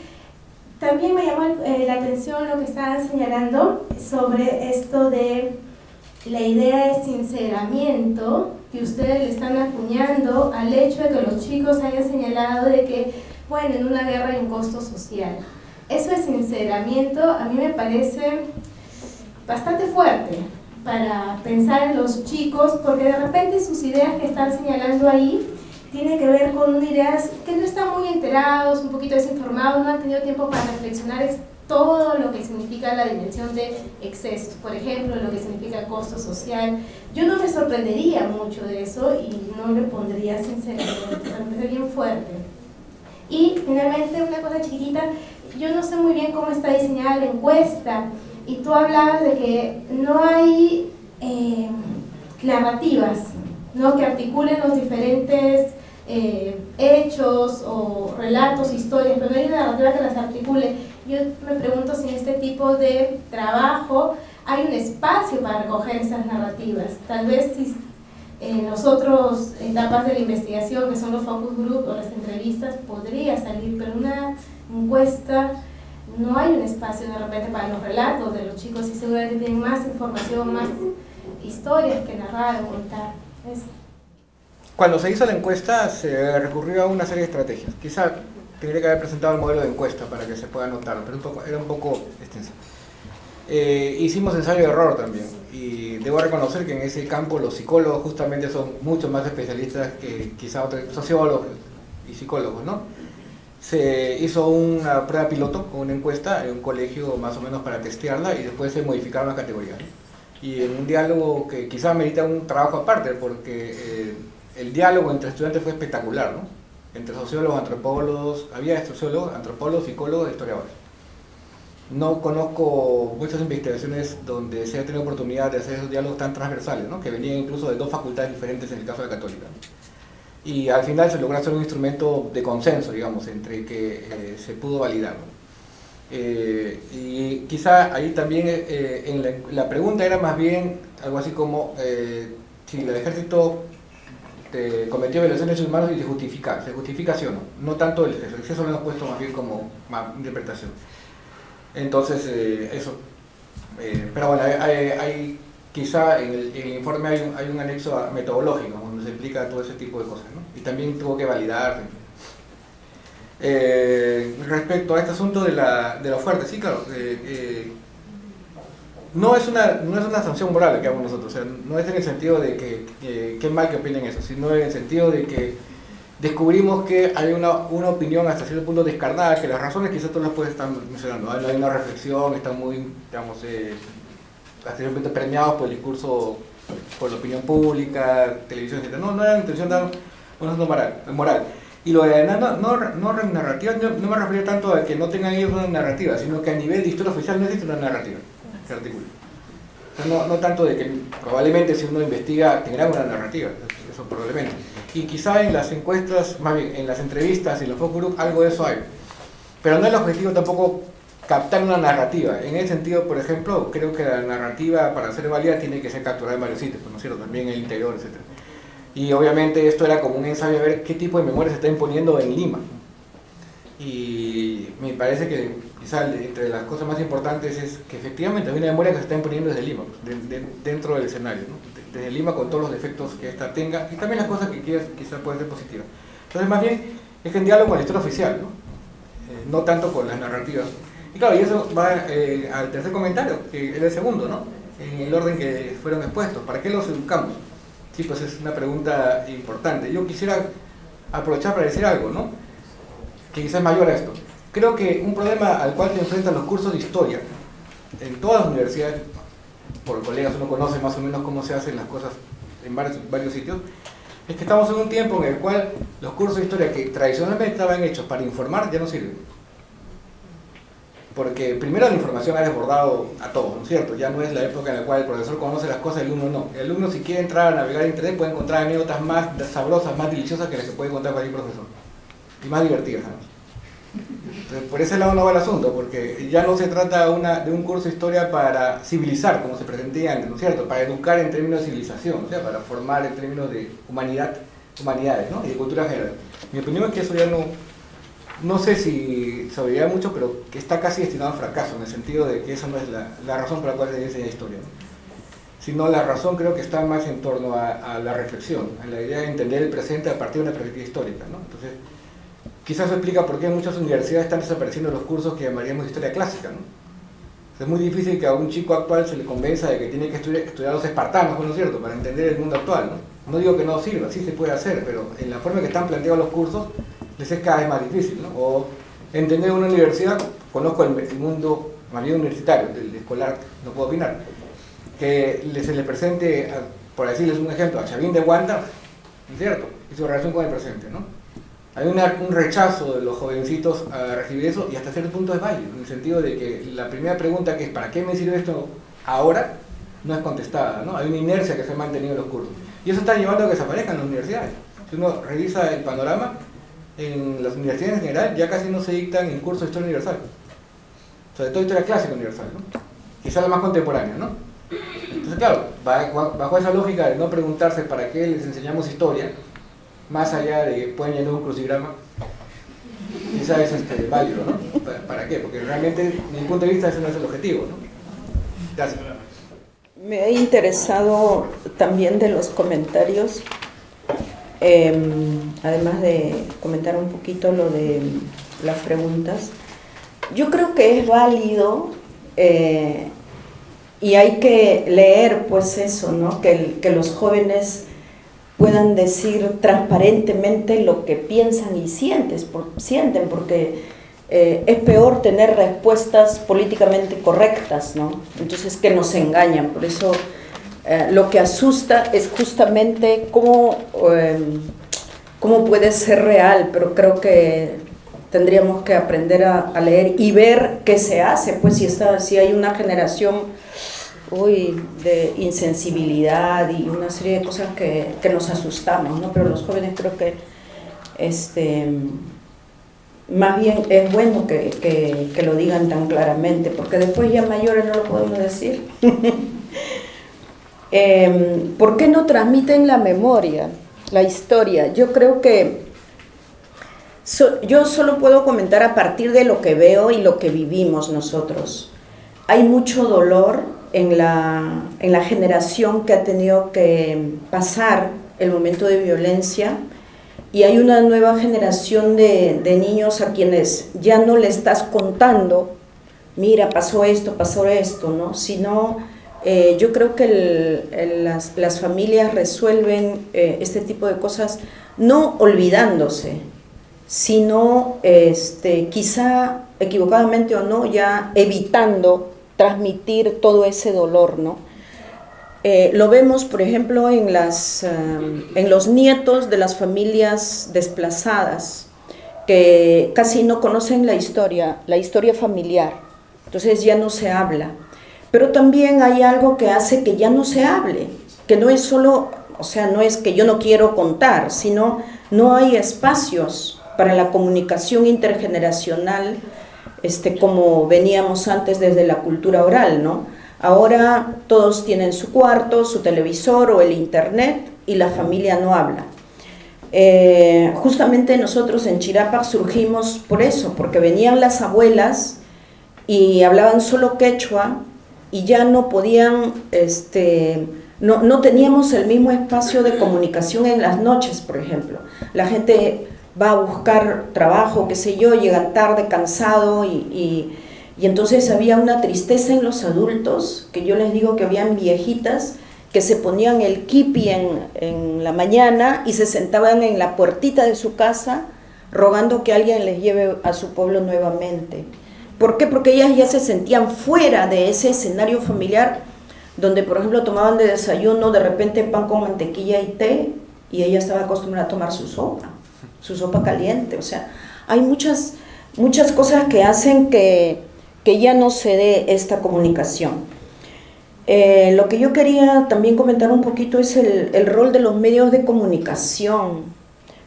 También me llamó la atención lo que estaban señalando sobre esto de la idea de sinceramiento que ustedes le están acuñando al hecho de que los chicos hayan señalado de que, bueno, en una guerra hay un costo social. Eso de sinceramiento a mí me parece bastante fuerte para pensar en los chicos, porque de repente sus ideas que están señalando ahí tiene que ver con ideas que no están muy enterados, un poquito desinformados, no han tenido tiempo para reflexionar todo lo que significa la dimensión de excesos, por ejemplo, lo que significa costo social. Yo no me sorprendería mucho de eso y no le pondría sinceramente, me parece bien fuerte. Y finalmente una cosa chiquitita, yo no sé muy bien cómo está diseñada la encuesta, y tú hablabas de que no hay narrativas, ¿no?, que articulen los diferentes hechos o relatos, historias, pero no hay una narrativa que las articule. Yo me pregunto si en este tipo de trabajo hay un espacio para recoger esas narrativas. Tal vez si en las otras etapas de la investigación, que son los focus group o las entrevistas, podría salir, pero en una encuesta no hay un espacio de repente para los relatos de los chicos, y seguramente tienen más información, más historias que narrar o contar. Eso. Cuando se hizo la encuesta se recurrió a una serie de estrategias. Quizá tendría que haber presentado el modelo de encuesta para que se pueda notar, pero era un poco extenso. hicimos ensayo de error también, y debo reconocer que en ese campo los psicólogos justamente son mucho más especialistas que quizá otros sociólogos y psicólogos, ¿no? Se hizo una prueba piloto con una encuesta en un colegio más o menos para testearla y después se modificaron las categorías, ¿no? Y en un diálogo que quizá merita un trabajo aparte, porque el diálogo entre estudiantes fue espectacular, ¿no? Entre sociólogos, antropólogos, había sociólogos, antropólogos, psicólogos, historiadores. No conozco muchas investigaciones donde se haya tenido oportunidad de hacer esos diálogos tan transversales, ¿no? Que venían incluso de dos facultades diferentes en el caso de la Católica, ¿no? Y al final se logró hacer un instrumento de consenso, digamos, entre que se pudo validar, ¿no? Y quizá ahí también la pregunta era más bien algo así como si el ejército cometió violaciones de derechos humanos y se justifica sí o no. No tanto el exceso, lo hemos puesto más bien como interpretación. Entonces, eso. Pero bueno, quizá en el informe hay un anexo metodológico donde se explica todo ese tipo de cosas, ¿no? Y también tuvo que validar. Respecto a este asunto de la oferta, sí, claro, no es una sanción moral la que hagamos nosotros, o sea, no es en el sentido de que qué mal que opinen eso, sino en el sentido de que descubrimos que hay una opinión hasta cierto punto descarnada, que las razones quizás tú las puedes estar mencionando, hay una reflexión, están muy, digamos, hasta cierto punto premiados por el discurso, por la opinión pública, televisión, etc. No era la intención de dar un asunto moral. Y lo de no narrativa no me refería tanto a que no tengan ellos una narrativa, sino que a nivel de historia oficial no existe una narrativa que articule. O sea, no tanto de que probablemente si uno investiga tendrá una narrativa, eso probablemente. Y quizá en las encuestas, más bien en las entrevistas y en los focus group, algo de eso hay. Pero no es el objetivo tampoco captar una narrativa. En ese sentido, por ejemplo, creo que la narrativa para ser válida tiene que ser capturada en varios sitios, ¿no es cierto? También en el interior, etc. Y obviamente esto era como un ensayo a ver qué tipo de memoria se está imponiendo en Lima. Y me parece que quizá entre las cosas más importantes es que efectivamente hay una memoria que se está imponiendo desde Lima, dentro del escenario, ¿no? Desde Lima con todos los defectos que ésta tenga y también las cosas que quizá pueden ser positivas. Entonces más bien es que en diálogo con la historia oficial, ¿no? No tanto con las narrativas. Y claro, y eso va al tercer comentario, que es el segundo, ¿no? En el orden que fueron expuestos. ¿Para qué los educamos? Sí, pues es una pregunta importante. Yo quisiera aprovechar para decir algo, ¿no? Que quizás es mayor a esto. Creo que un problema al cual se enfrentan los cursos de historia en todas las universidades, por colegas uno conoce más o menos cómo se hacen las cosas en varios sitios, es que estamos en un tiempo en el cual los cursos de historia que tradicionalmente estaban hechos para informar ya no sirven. Porque primero la información ha desbordado a todos, ¿no es cierto? Ya no es la época en la cual el profesor conoce las cosas, el alumno no. El alumno, si quiere entrar a navegar en internet, puede encontrar anécdotas más sabrosas, más deliciosas que las que puede contar cualquier profesor. Y más divertidas, además. Entonces, por ese lado no va el asunto, porque ya no se trata de un curso de historia para civilizar, como se pretendía antes, ¿no es cierto? Para educar en términos de civilización, o sea, para formar en términos de humanidades, ¿no? Y de cultura general. Mi opinión es que eso ya no sé si se oirá mucho, pero que está casi destinado al fracaso, en el sentido de que esa no es la razón por la cual se enseña historia, ¿no? Sino la razón creo que está más en torno a la reflexión, a la idea de entender el presente a partir de una perspectiva histórica, ¿no? Entonces, quizás eso explica por qué en muchas universidades están desapareciendo los cursos que llamaríamos historia clásica, ¿no? Es muy difícil que a un chico actual se le convenza de que tiene que estudiar los espartanos, ¿no es cierto?, para entender el mundo actual, ¿no? No digo que no sirva, sí se puede hacer, pero en la forma que están planteados los cursos les es cada vez más difícil, ¿no? O entender una universidad, conozco el mundo más bien universitario, del escolar, no puedo opinar, que se le presente, por decirles un ejemplo, a Chavín de Guanta, ¿no es cierto?, y su relación con el presente, ¿no? Hay un rechazo de los jovencitos a recibir eso y hasta cierto punto es válido, en el sentido de que la primera pregunta, que es ¿para qué me sirve esto ahora?, no es contestada, ¿no? Hay una inercia que se ha mantenido en los cursos. Y eso está llevando a que desaparezcan las universidades. Si uno revisa el panorama, en las universidades en general ya casi no se dictan en cursos de historia universal. Sobre todo historia clásica universal, ¿no? Quizá la más contemporánea, ¿no? Entonces, claro, bajo esa lógica de no preguntarse para qué les enseñamos historia, más allá de que pueden llenar un crucigrama, quizá es válido, ¿no? ¿Para qué? Porque realmente, desde mi punto de vista, ese no es el objetivo, ¿no? Gracias. Me he interesado también de los comentarios, además de comentar un poquito lo de las preguntas. Yo creo que es válido y hay que leer pues eso, ¿no? Que los jóvenes puedan decir transparentemente lo que piensan y sienten, porque es peor tener respuestas políticamente correctas, ¿no? Entonces que nos engañan. Por eso lo que asusta es justamente cómo puede ser real, pero creo que tendríamos que aprender a leer y ver qué se hace, pues si hay una generación de insensibilidad y una serie de cosas que nos asustamos, ¿no? Pero los jóvenes creo que más bien es bueno que lo digan tan claramente, porque después ya mayores no lo podemos decir. ¿Por qué no transmiten la memoria, la historia? Yo creo que yo solo puedo comentar a partir de lo que veo y lo que vivimos nosotros. Hay mucho dolor en la generación que ha tenido que pasar el momento de violencia, y hay una nueva generación de niños a quienes ya no le estás contando, mira, pasó esto, ¿no? Sino yo creo que las familias resuelven este tipo de cosas no olvidándose, sino quizá equivocadamente o no, ya evitando transmitir todo ese dolor, ¿no? Lo vemos, por ejemplo, en los nietos de las familias desplazadas, que casi no conocen la historia familiar, entonces ya no se habla. Pero también hay algo que hace que ya no se hable, que no es solo, o sea, no es que yo no quiero contar, sino no hay espacios para la comunicación intergeneracional, como veníamos antes desde la cultura oral, ¿no? Ahora todos tienen su cuarto, su televisor o el internet, y la familia no habla. Justamente nosotros en Chirapa surgimos por eso, porque venían las abuelas y hablaban solo quechua y ya no podían, no teníamos el mismo espacio de comunicación en las noches, por ejemplo. La gente va a buscar trabajo, qué sé yo, llega tarde, cansado, y entonces había una tristeza en los adultos, que yo les digo que habían viejitas que se ponían el kipi en la mañana y se sentaban en la puertita de su casa rogando que alguien les lleve a su pueblo nuevamente. ¿Por qué? Porque ellas ya se sentían fuera de ese escenario familiar donde, por ejemplo, tomaban de desayuno de repente pan con mantequilla y té, y ella estaba acostumbrada a tomar su sopa caliente. O sea, hay muchas cosas que hacen que ya no se dé esta comunicación. Lo que yo quería también comentar un poquito es el rol de los medios de comunicación.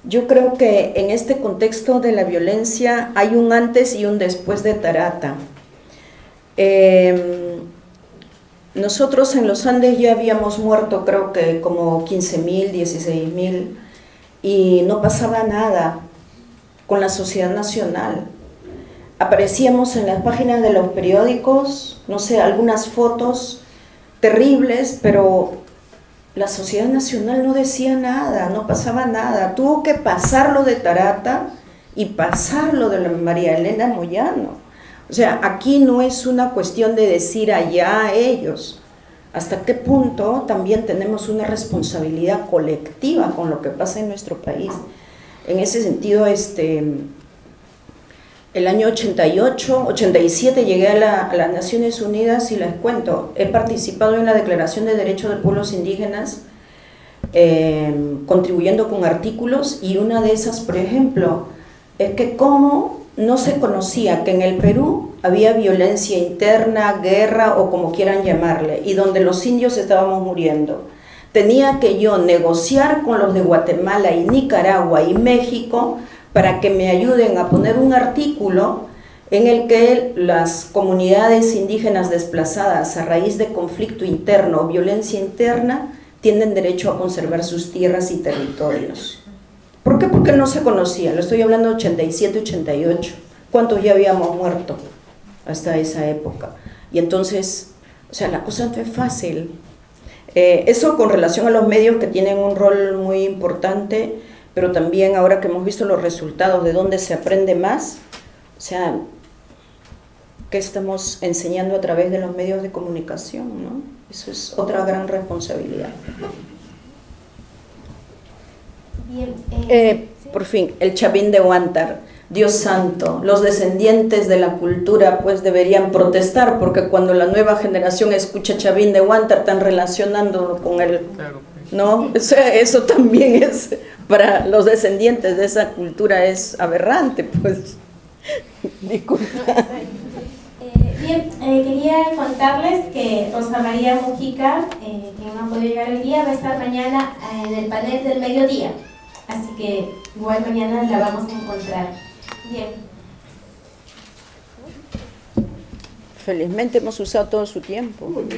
Yo creo que en este contexto de la violencia hay un antes y un después de Tarata. Nosotros en los Andes ya habíamos muerto, creo que como 15.000, 16.000, y no pasaba nada con la sociedad nacional. Aparecíamos en las páginas de los periódicos, no sé, algunas fotos terribles, pero la sociedad nacional no decía nada, no pasaba nada. Tuvo que pasar lo de Tarata y pasar lo de la María Elena Moyano. O sea, aquí no es una cuestión de decir allá a ellos. ¿Hasta qué punto también tenemos una responsabilidad colectiva con lo que pasa en nuestro país? En ese sentido, el año 88, 87 llegué a las Naciones Unidas y les cuento, he participado en la Declaración de Derechos de Pueblos Indígenas, contribuyendo con artículos, y una de esas, por ejemplo, es que cómo no se conocía que en el Perú había violencia interna, guerra o como quieran llamarle, y donde los indios estábamos muriendo. Tenía que yo negociar con los de Guatemala y Nicaragua y México para que me ayuden a poner un artículo en el que las comunidades indígenas desplazadas a raíz de conflicto interno o violencia interna tienen derecho a conservar sus tierras y territorios. ¿Por qué? Porque no se conocía. Lo estoy hablando de 87, 88. ¿Cuántos ya habíamos muerto hasta esa época? Y entonces, o sea, la cosa no es fácil. Eso con relación a los medios, que tienen un rol muy importante, pero también ahora que hemos visto los resultados de dónde se aprende más, o sea, qué estamos enseñando a través de los medios de comunicación, ¿no? Eso es otra gran responsabilidad. Bien, Por fin, el Chavín de Huántar. Dios santo, los descendientes de la cultura pues deberían protestar, porque cuando la nueva generación escucha Chavín de Huántar están relacionándolo con el... ¿no? Eso también es, para los descendientes de esa cultura es aberrante, pues. Disculpa. Bien, quería contarles que Rosa María Mujica, que no ha podido llegar hoy día, va a estar mañana en el panel del mediodía. Así que igual mañana la vamos a encontrar. Bien. Felizmente hemos usado todo su tiempo. Sí.